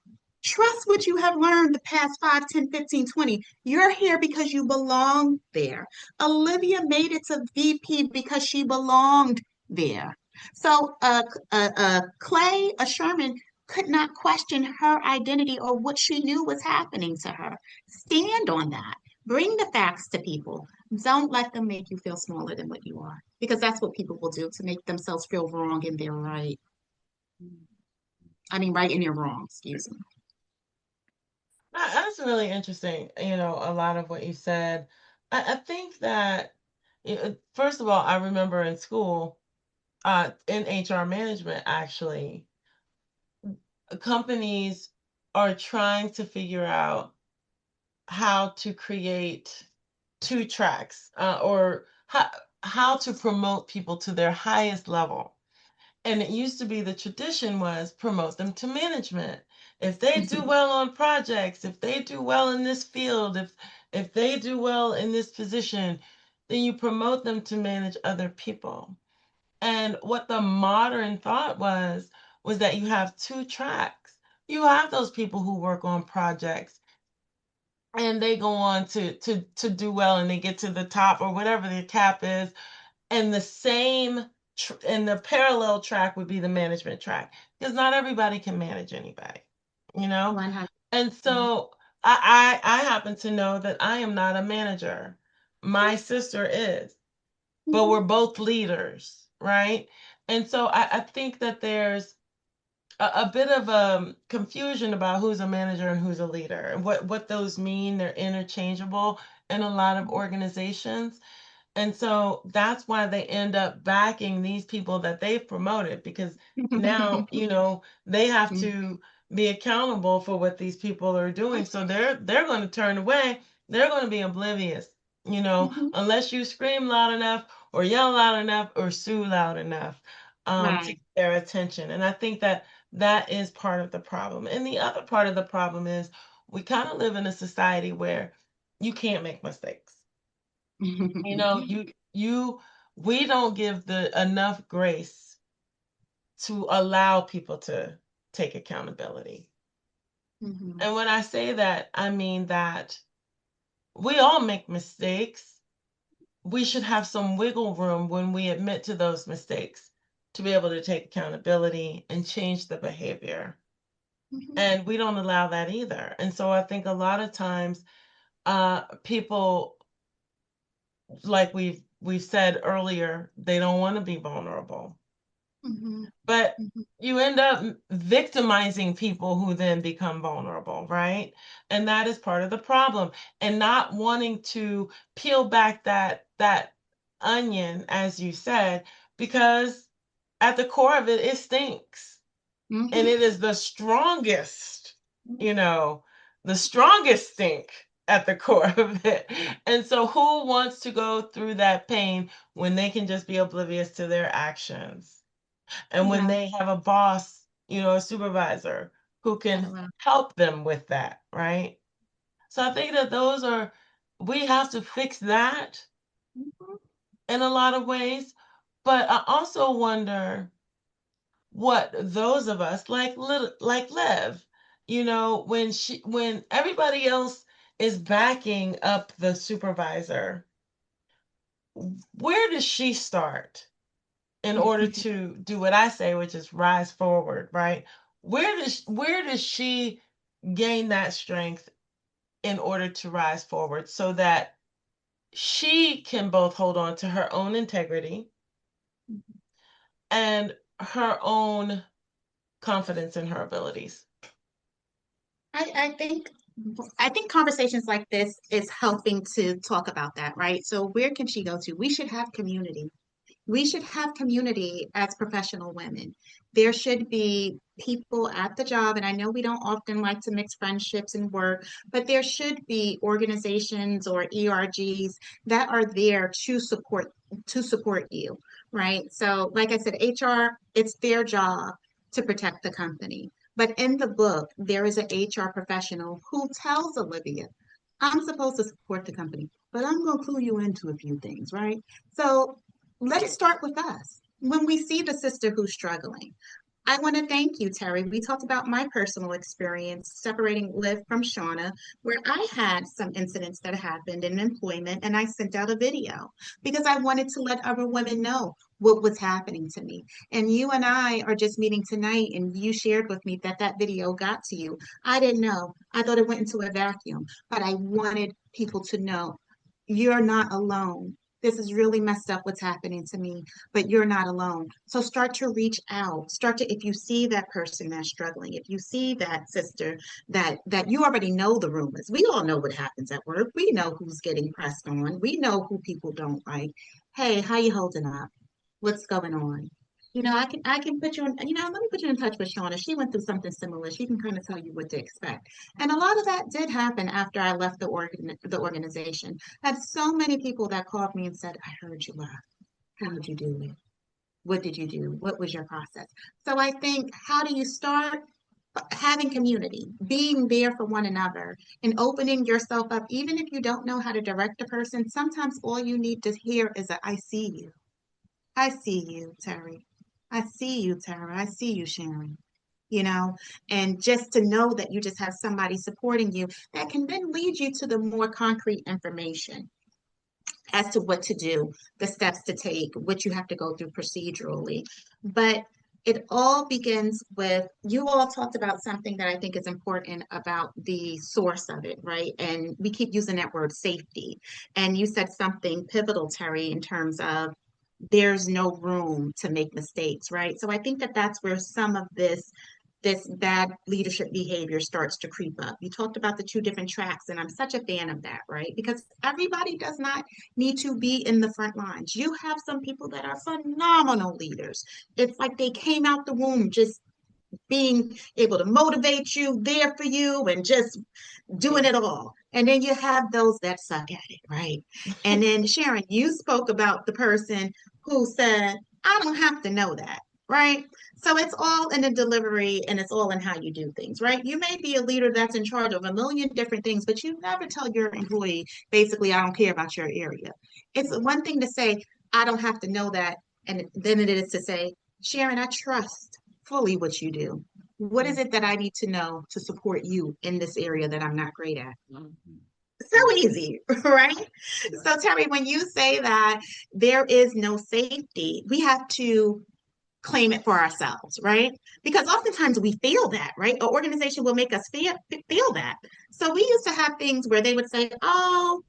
Trust what you have learned the past 5, 10, 15, 20. You're here because you belong there. Olivia made it to VP because she belonged there. So Clay, a Sherman, could not question her identity or what she knew was happening to her. Stand on that. Bring the facts to people. Don't let them make you feel smaller than what you are, because that's what people will do to make themselves feel wrong and they're right. I mean, right and you're wrong, excuse me. That's really interesting. A lot of what you said. I think that, first of all, I remember in school, in HR management, actually, companies are trying to figure out how to create two tracks, or how to promote people to their highest level. And it used to be the tradition was promote them to management. If they do well on projects, if they do well in this field, if they do well in this position, then you promote them to manage other people. And what the modern thought was that you have two tracks. You have those people who work on projects and they go on to do well and they get to the top or whatever their cap is, and the same and the parallel track would be the management track, because not everybody can manage anybody, you know 100. and so I happen to know that I am not a manager. My sister is, but we're both leaders, right? And so I think that there's a bit of confusion about who's a manager and who's a leader and what those mean. They're interchangeable in a lot of organizations. And so that's why they end up backing these people that they've promoted, because now, they have to be accountable for what these people are doing. So they're going to turn away. They're going to be oblivious, unless you scream loud enough or yell loud enough or sue loud enough, to Right. get their attention. And I think that is part of the problem. And the other part of the problem is we kind of live in a society where you can't make mistakes. you know you you we don't give the enough grace to allow people to take accountability. And when I say that, I mean that we all make mistakes. We should have some wiggle room when we admit to those mistakes to be able to take accountability and change the behavior. And we don't allow that either. And so I think a lot of times, people, like we've said earlier, they don't want to be vulnerable. But you end up victimizing people who then become vulnerable, right? And that is part of the problem. And not wanting to peel back that onion, as you said, because at the core of it, it stinks. And it is the strongest, the strongest stink at the core of it. And so who wants to go through that pain when they can just be oblivious to their actions? And when they have a boss, a supervisor who can help them with that, right? So I think that we have to fix that in a lot of ways. But I also wonder what those of us like Liv, when everybody else is backing up the supervisor, where does she start in order to do what I say, which is rise forward, right? Where does she gain that strength in order to rise forward so that she can both hold on to her own integrity and her own confidence in her abilities? I think conversations like this is helping to talk about that, right? So where can she go to? We should have community. We should have community as professional women. There should be people at the job, and I know we don't often like to mix friendships and work, but there should be organizations or ERGs that are there to support you, right? So, like I said, HR, it's their job to protect the company. But in the book, there is an HR professional who tells Olivia, I'm supposed to support the company, but I'm going to clue you into a few things, right? So let it start with us. When we see the sister who's struggling, I want to thank you, Terri. We talked about my personal experience separating Liv from Shawna, where I had some incidents that happened in employment, and I sent out a video because I wanted to let other women know what was happening to me. And you and I are just meeting tonight, and you shared with me that that video got to you. I didn't know. I thought it went into a vacuum, but I wanted people to know you're not alone. This is really messed up what's happening to me, but you're not alone. So start to reach out. If you see that person that's struggling, if you see that sister that you already know the rumors. We all know what happens at work. We know who's getting pressed on. We know who people don't like. Hey, how you holding up? What's going on? I can put you in, let me put you in touch with Shawna. She went through something similar. She can kind of tell you what to expect. And a lot of that did happen after I left the organization. I had so many people that called me and said, I heard you left. How did you do it? What did you do? What was your process? So I think, how do you start? Having community, being there for one another, and opening yourself up, even if you don't know how to direct a person. Sometimes all you need to hear is a, I see you. I see you, Terri. I see you, Tara. I see you, Sharon. You know, and just to know that you just have somebody supporting you that can then lead you to the more concrete information as to what to do, the steps to take, what you have to go through procedurally. But it all begins with, you all talked about something that I think is important about the source of it, right? And we keep using that word safety. And you said something pivotal, Terri, in terms of there's no room to make mistakes, right? So I think that that's where some of this bad leadership behavior starts to creep up. You talked about the two different tracks, and I'm such a fan of that, right? Because everybody does not need to be in the front lines. You have some people that are phenomenal leaders. It's like they came out the womb just being able to motivate you, there for you, and just doing it all. And then you have those that suck at it, right? And then Sharon, you spoke about the person who said, I don't have to know that, right? So it's all in the delivery and it's all in how you do things, right? You may be a leader that's in charge of a million different things, but you never tell your employee, basically, I don't care about your area. It's one thing to say, I don't have to know that. And then it is to say, Sharon, I trust fully what you do. What is it that I need to know to support you in this area that I'm not great at? So easy, right? So, Terri, when you say that there is no safety, we have to claim it for ourselves, right? Because oftentimes we feel that, right? An organization will make us feel that. So we used to have things where they would say, oh,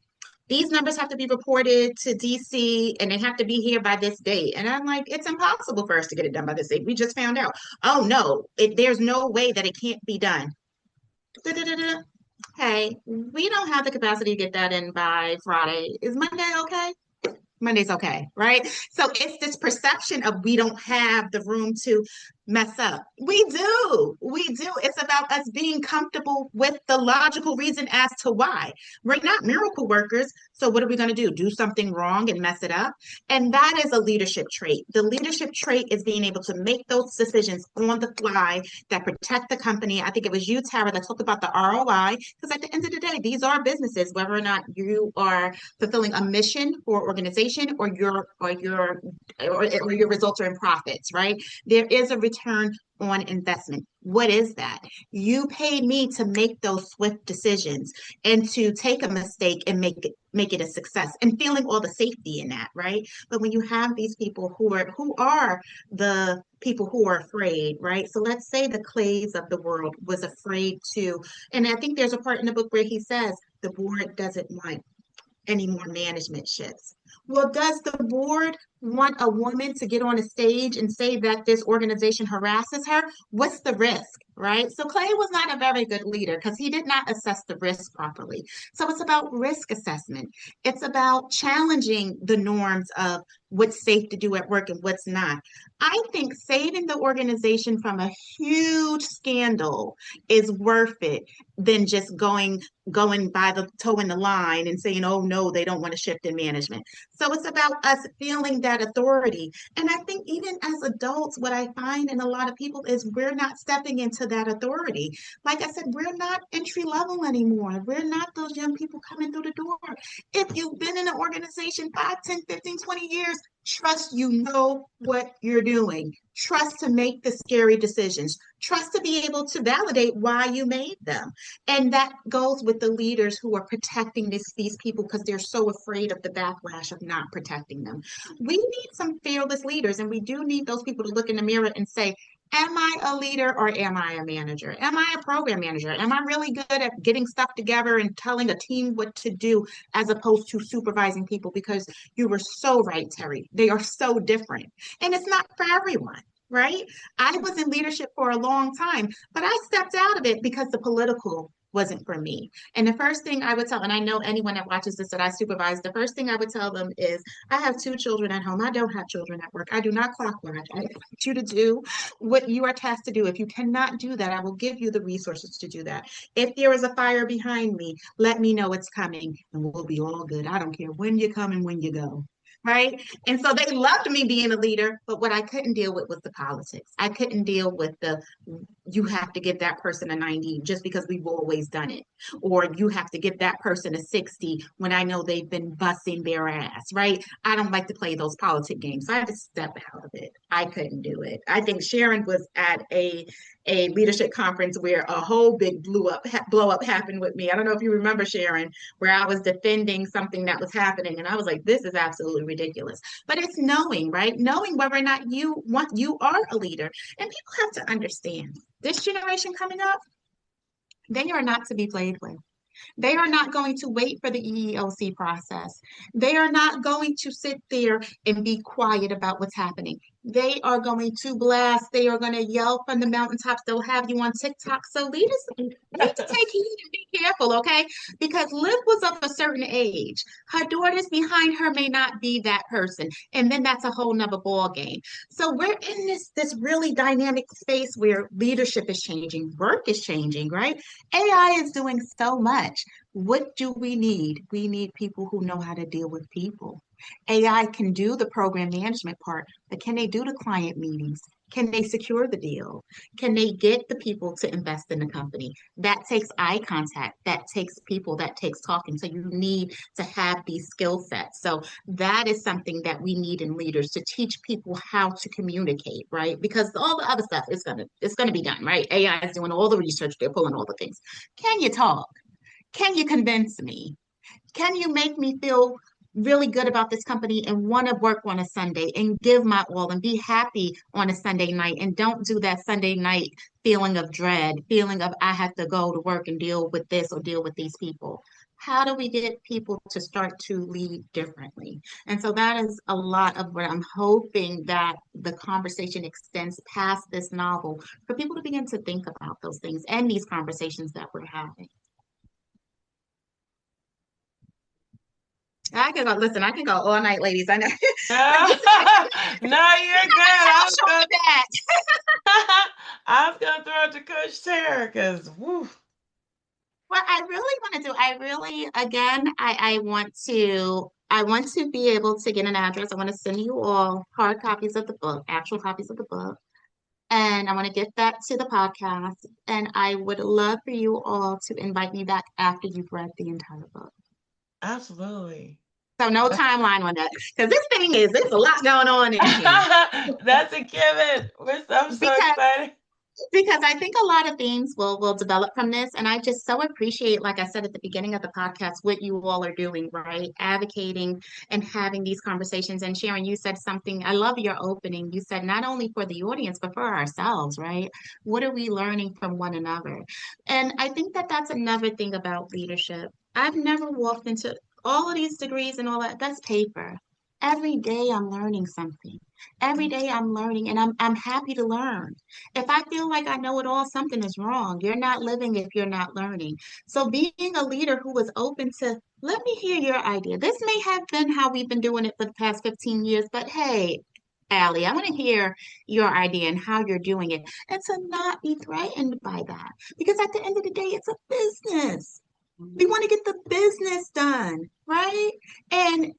these numbers have to be reported to DC and they have to be here by this date. And I'm like, it's impossible for us to get it done by this date. We just found out. Oh no, there's no way that it can't be done. Da-da-da-da. Hey, we don't have the capacity to get that in by Friday. Is Monday okay? Monday's okay, right? So it's this perception of we don't have the room to mess up. We do. We do. It's about us being comfortable with the logical reason as to why. We're not miracle workers. So what are we going to do? Do something wrong and mess it up? And that is a leadership trait. The leadership trait is being able to make those decisions on the fly that protect the company. I think it was you, Tara, that talked about the ROI, because at the end of the day, these are businesses, whether or not you are fulfilling a mission for organization or your results are in profits, right? There is a return on investment. What is that? You paid me to make those swift decisions and to take a mistake and make it a success, and feeling all the safety in that, right? But when you have these people who are the people who are afraid, right? So let's say the Clays of the world was afraid to, and I think there's a part in the book where he says the board doesn't want any more management shifts. Well, does the board want a woman to get on a stage and say that this organization harasses her? What's the risk, right? So Clay was not a very good leader because he did not assess the risk properly. So it's about risk assessment. It's about challenging the norms of what's safe to do at work and what's not. I think saving the organization from a huge scandal is worth it than just going by the toe in the line and saying, oh no, they don't want to shift in management. So it's about us feeling that authority. And I think even as adults, what I find in a lot of people is we're not stepping into that authority. Like I said, we're not entry level anymore. We're not those young people coming through the door. If you've been in an organization 5, 10, 15, 20 years, trust you know what you're doing. Trust to make the scary decisions. Trust to be able to validate why you made them. And that goes with the leaders who are protecting these people because they're so afraid of the backlash of not protecting them. We need some fearless leaders, and we do need those people to look in the mirror and say, am I a leader or am I a manager? Am I a program manager? Am I really good at getting stuff together and telling a team what to do as opposed to supervising people? Because you were so right, Terri. They are so different. And it's not for everyone, right? I was in leadership for a long time, but I stepped out of it because the political wasn't for me. And the first thing I would tell, and I know anyone that watches this that I supervise, the first thing I would tell them is, I have 2 children at home. I don't have children at work. I do not clock watch. I want you to do what you are tasked to do. If you cannot do that, I will give you the resources to do that. If there is a fire behind me, let me know it's coming and we'll be all good. I don't care when you come and when you go. Right. And so they loved me being a leader, but what I couldn't deal with was the politics. I couldn't deal with you have to give that person a 90 just because we've always done it. Or you have to give that person a 60 when I know they've been busting their ass, right? I don't like to play those politic games. So I had to step out of it. I couldn't do it. I think Sharon was at a leadership conference where a whole big blow up happened with me. I don't know if you remember, Sharon, where I was defending something that was happening. And I was like, this is absolutely ridiculous. But it's knowing, right? Knowing whether or not you are a leader. And people have to understand this generation coming up, they are not to be played with. They are not going to wait for the EEOC process. They are not going to sit there and be quiet about what's happening. They are going to blast. They are going to yell from the mountaintops. They'll have you on TikTok. So leaders need to take heed and be careful, okay? Because Liv was of a certain age. Her daughters behind her may not be that person. And then that's a whole nother ball game. So we're in this really dynamic space where leadership is changing, work is changing, right? AI is doing so much. What do we need? We need people who know how to deal with people. AI can do the program management part, but can they do the client meetings? Can they secure the deal? Can they get the people to invest in the company? That takes eye contact. That takes people. That takes talking. So you need to have these skill sets. So that is something that we need in leaders to teach people how to communicate, right? Because all the other stuff is gonna be done, right? AI is doing all the research. They're pulling all the things. Can you talk? Can you convince me? Can you make me feel really good about this company and want to work on a Sunday and give my all and be happy on a Sunday night and don't do that Sunday night feeling of dread, feeling of I have to go to work and deal with this or deal with these people? How do we get people to start to lead differently? And so that is a lot of what I'm hoping that the conversation extends past this novel for people to begin to think about those things and these conversations that we're having. I can go, listen, I can go all night, ladies. I know. No, you're good. That. I was gonna throw it to Coach Terri because woo. What I really want to do, I want to be able to get an address. I want to send you all hard copies of the book, actual copies of the book. And I want to get that to the podcast. And I would love for you all to invite me back after you've read the entire book. Absolutely. So no timeline on that. Because there's a lot going on in here. That's a given. I'm so Because excited. Because I think a lot of themes will develop from this. And I just so appreciate, like I said at the beginning of the podcast, what you all are doing, right? Advocating and having these conversations. And Sharon, you said something, I love your opening. You said not only for the audience, but for ourselves, right? What are we learning from one another? And I think that that's another thing about leadership. I've never walked into all of these degrees and all that. That's paper. Every day I'm learning something. Every day I'm learning and I'm happy to learn. If I feel like I know it all, something is wrong. You're not living if you're not learning. So being a leader who was open to, let me hear your idea. This may have been how we've been doing it for the past 15 years, but hey, Allie, I want to hear your idea and how you're doing it. And to not be threatened by that. Because at the end of the day, it's a business. We want to get the business done, right? And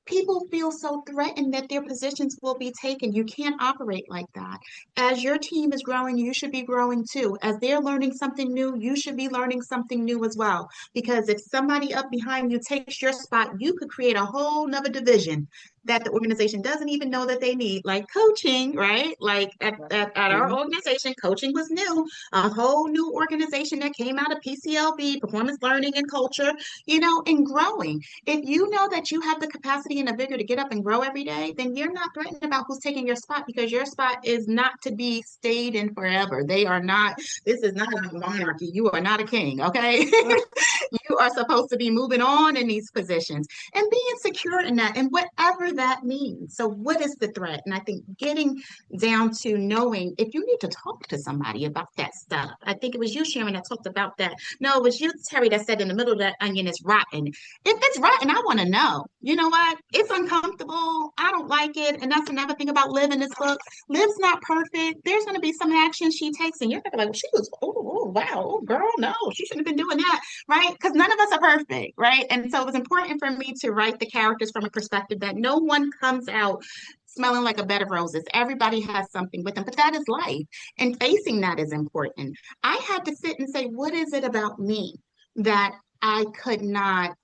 people feel so threatened that their positions will be taken. You can't operate like that. As your team is growing, you should be growing too. As they're learning something new, you should be learning something new as well. Because if somebody up behind you takes your spot, you could create a whole nother division that the organization doesn't even know that they need, like coaching, right? Like at our organization, coaching was new, a whole new organization that came out of PCLB, performance learning and culture, and growing. If you know that you have the capacity and the vigor to get up and grow every day, then you're not threatened about who's taking your spot because your spot is not to be stayed in forever. This is not a monarchy. You are not a king, okay? You are supposed to be moving on in these positions and being secure in that and whatever that means. So, what is the threat? And I think getting down to knowing if you need to talk to somebody about that stuff. I think it was you, Sharon, that talked about that. No, it was you, Terri, that said in the middle of that onion is rotten. If it's rotten, I want to know. You know what? It's uncomfortable. I don't like it. And that's another thing about Liv in this book. Liv's not perfect. There's going to be some action she takes, and you're going to be like, well, she was, oh, wow, oh, girl, no, she shouldn't have been doing that, right? Because none of us are perfect, right? And so it was important for me to write the characters from a perspective that no one comes out smelling like a bed of roses. Everybody has something with them, but that is life. And facing that is important. I had to sit and say, what is it about me that I could not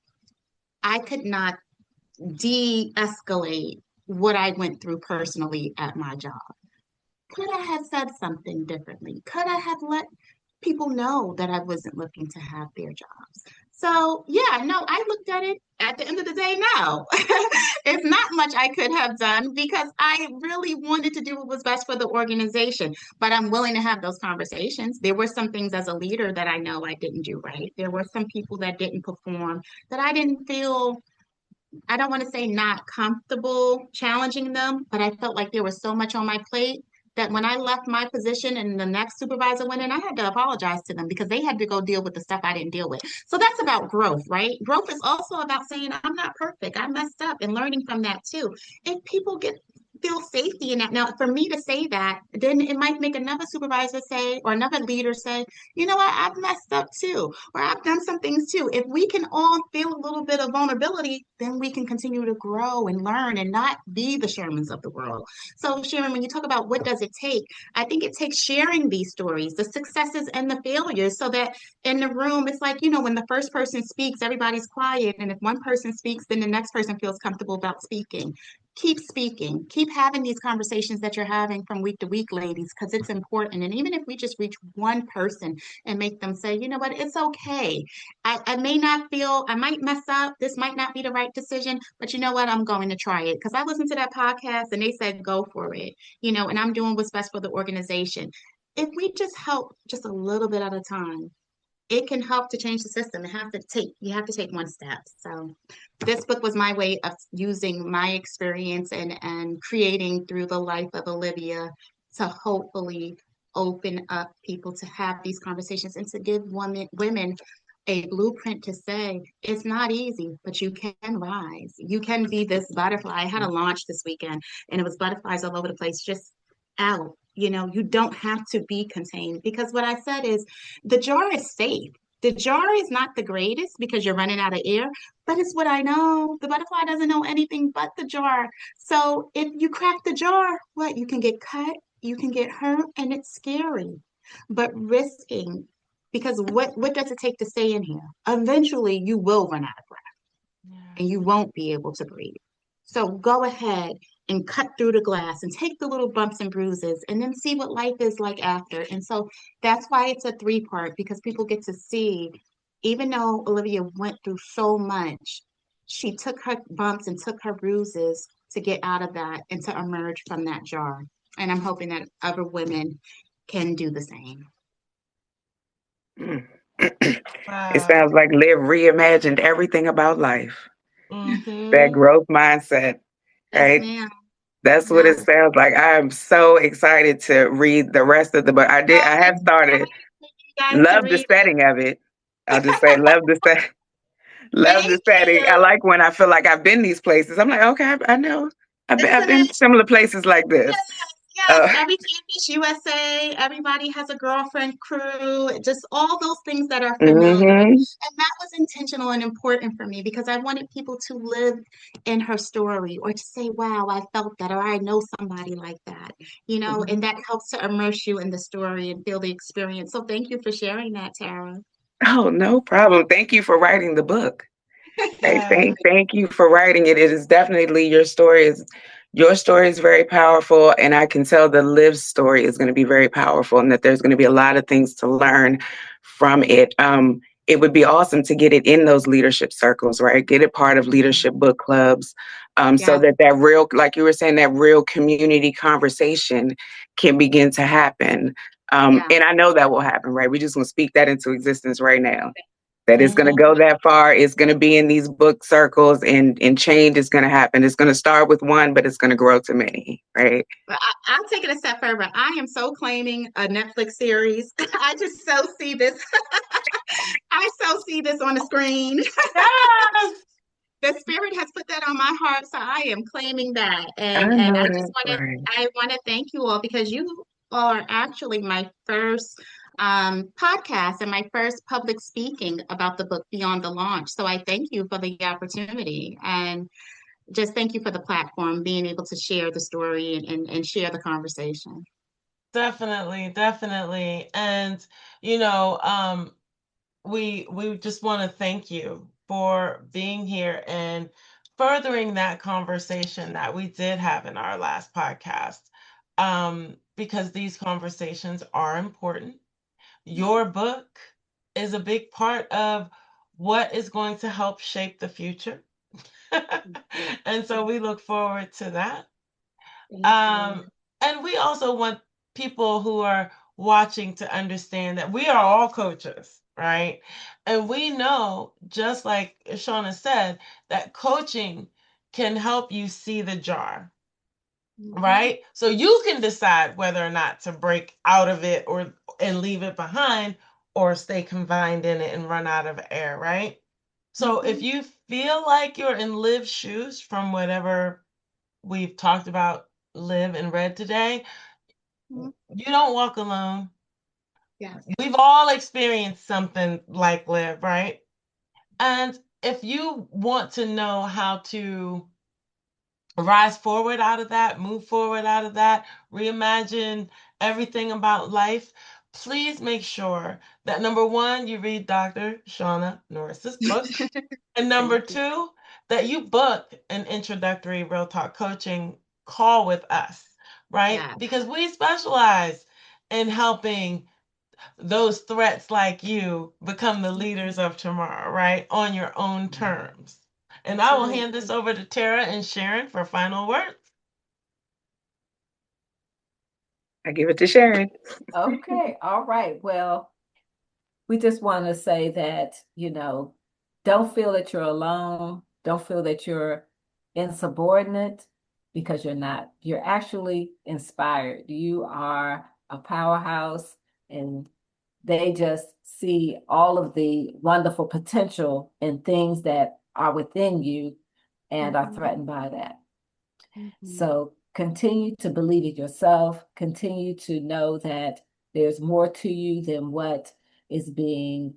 de-escalate what I went through personally at my job? Could I have said something differently? Could I have let people know that I wasn't looking to have their jobs? So, yeah, no, I looked at it at the end of the day now. It's not much I could have done because I really wanted to do what was best for the organization, but I'm willing to have those conversations. There were some things as a leader that I know I didn't do right. There were some people that didn't perform that I didn't feel, I don't want to say not comfortable challenging them, but I felt like there was so much on my plate that when I left my position and the next supervisor went in, I had to apologize to them because they had to go deal with the stuff I didn't deal with. So that's about growth, right? Growth is also about saying, I'm not perfect. I messed up and learning from that too. If people feel safety in that. Now, for me to say that, then it might make another supervisor say, or another leader say, you know what, I've messed up too, or I've done some things too. If we can all feel a little bit of vulnerability, then we can continue to grow and learn and not be the Shermans of the world. So, Sharon, when you talk about what does it take, I think it takes sharing these stories, the successes and the failures, so that in the room, it's like, when the first person speaks, everybody's quiet. And if one person speaks, then the next person feels comfortable about speaking. Keep speaking, keep having these conversations that you're having from week to week, ladies, because it's important. And even if we just reach one person and make them say, you know what, it's okay. I may not feel, I might mess up. This might not be the right decision, but you know what, I'm going to try it. Because I listened to that podcast and they said, go for it, and I'm doing what's best for the organization. If we just help just a little bit at a time, it can help to change the system. You have to take one step. So this book was my way of using my experience and creating through the life of Olivia to hopefully open up people to have these conversations and to give women a blueprint to say it's not easy, but you can rise. You can be this butterfly. I had a launch this weekend and it was butterflies all over the place, just out. You don't have to be contained because what I said is the jar is safe. The jar is not the greatest because you're running out of air, but it's what I know. The butterfly doesn't know anything but the jar. So if you crack the jar, what? You can get cut, you can get hurt, and it's scary. But risking, because what does it take to stay in here? Eventually, you will run out of breath and you won't be able to breathe. So go ahead and cut through the glass and take the little bumps and bruises and then see what life is like after. And so that's why it's a three-part, because people get to see, even though Olivia went through so much, she took her bumps and took her bruises to get out of that and to emerge from that jar. And I'm hoping that other women can do the same. Mm. It Wow. sounds like Liv reimagined everything about life. That Mm-hmm. growth mindset, Yes, right? ma'am. That's what it Yes. sounds like. I am so excited to read the rest of the book. I have started. You guys to Love the read setting of it. I'll just say love the set. Love the Thank setting. I you. like when I feel like I've been these places. I'm like, okay, I know. I've Isn't been it? similar places like this. Yes, Uh, every campus USA, everybody has a girlfriend crew, just all those things that are familiar. hmm And that was intentional and important for me because I wanted people to live in her story or to say, wow, I felt that, or I know somebody like that, and that helps to immerse you in the story and feel the experience. So thank you for sharing that, Tara. Oh, no problem. Thank you for writing the book. Right. Yeah. Thank you for writing it. It is definitely your story is very powerful, and I can tell the Liv story is going to be very powerful, and that there's going to be a lot of things to learn from it. It would be awesome to get it in those leadership circles, right? Get it part of leadership book clubs, so Yeah, that real, like you were saying, that real community conversation can begin to happen. yeah. And I know that will happen, right? We just want to speak that into existence right now, that it's going to Mm-hmm. go that far. It's going to be in these book circles, and change is going to happen. It's going to start with one, but it's going to grow to many, right? But I'll take it a step further. I am so claiming a Netflix series. I just so see this. I so see this on the screen. Yes. The spirit has put that on my heart, so I am claiming that. I And know I just that's right. want to thank you all because you are actually my first podcast and my first public speaking about the book Beyond the Launch. So I thank you for the opportunity and just thank you for the platform, being able to share the story and share the conversation. Definitely, definitely. And you know, we just want to thank you for being here and furthering that conversation that we did have in our last podcast. Because these conversations are important. Your book is a big part of what is going to help shape the future. And so we look forward to that. Thank you. Um, and we also want people who are watching to understand that we are all coaches, right? And we know, just like Shawna said, that coaching can help you see the jar, Mhm. right? So you can decide whether or not to break out of it or and leave it behind or stay confined in it and run out of air, right? So if Mhm. you feel like you're in Liv's shoes from whatever we've talked about, live and read today, Mhm. you don't walk alone. Yes. We've all experienced something like live, right? And if you want to know how to rise forward out of that, move forward out of that, reimagine everything about life, please make sure that number one, you read Dr. Shawna Norris's book. And number Thank you. two, that you book an introductory Real Talk coaching call with us, right? Yeah. Because we specialize in helping those threats like you become the leaders of tomorrow, right? On your own terms. And That's I will right. hand this over to Tara and Sharon for final words. I give it to Sharon. Okay, all right. Well, we just want to say that, don't feel that you're alone. Don't feel that you're insubordinate because you're not. You're actually inspired. You are a powerhouse, and they just see all of the wonderful potential in things that are within you and are Mhm. threatened by that. Mhm. So continue to believe in yourself, continue to know that there's more to you than what is being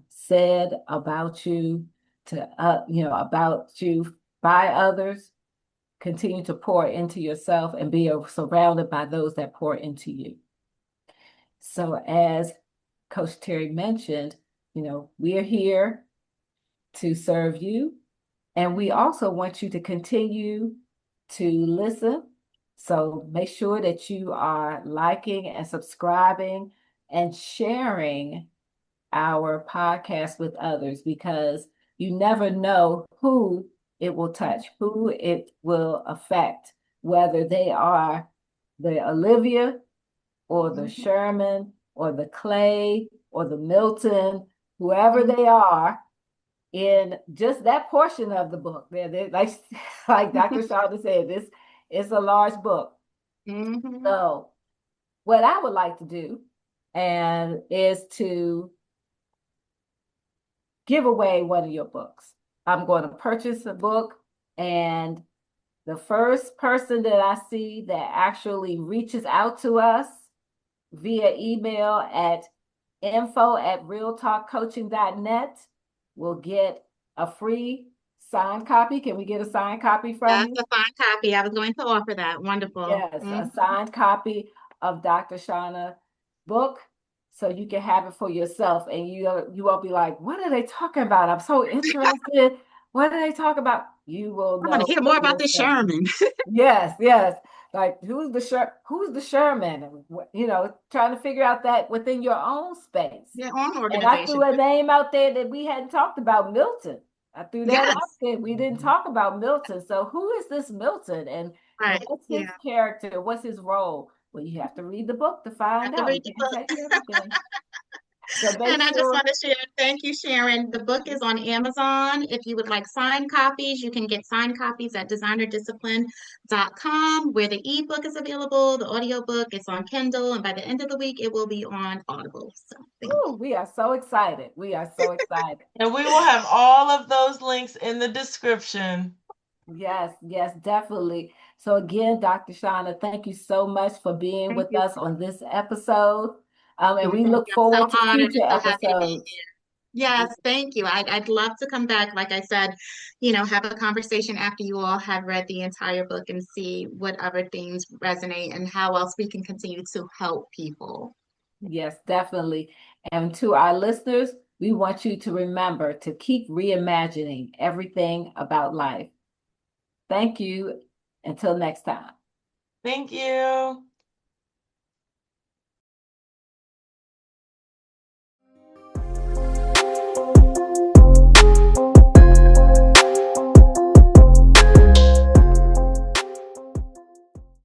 said about you about you by others. Continue to pour into yourself and be surrounded by those that pour into you. So as Coach Terri mentioned, we're here to serve you. And we also want you to continue to listen. So make sure that you are liking and subscribing and sharing our podcast with others, because you never know who it will touch, who it will affect, whether they are the Olivia or the Sherman or the Clay or the Milton, whoever they are, in just that portion of the book. Like Dr. Shawna said, this is a large book. So what I would like to do is to give away one of your books. I'm going to purchase a book, and the first person that I see that actually reaches out to us via email at info@realtalkcoaching.net will get a free signed copy. Can we get a signed copy from you? That's a signed copy. I was going to offer that. Wonderful. Yes, a signed copy of Dr. Shawna's book, so you can have it for yourself, and you won't be like, what are they talking about? I'm so interested. What are they talking about? You will know. I want to hear more about this Sherman. Yes. Like, who's the Sherman? Trying to figure out that within your own space. Your own organization. And I threw a name out there that we hadn't talked about, Milton. I threw that out there. We didn't talk about Milton. So who is this Milton? And what's his character? What's his role? Well, you have to read the book to find out. Read the book. So and I just want to share, thank you, Sharon. The book is on Amazon. If you would like signed copies, you can get signed copies at designerdiscipline.com, where the ebook is available, the audiobook is on Kindle, and by the end of the week, it will be on Audible. So we are so excited. And we will have all of those links in the description. Yes, definitely. So again, Dr. Shawna, thank you so much for being with us on this episode. And we look forward to future episodes. Yes, thank you. I'd love to come back, like I said, have a conversation after you all have read the entire book and see what other things resonate and how else we can continue to help people. Yes, definitely. And to our listeners, we want you to remember to keep reimagining everything about life. Thank you. Until next time. Thank you.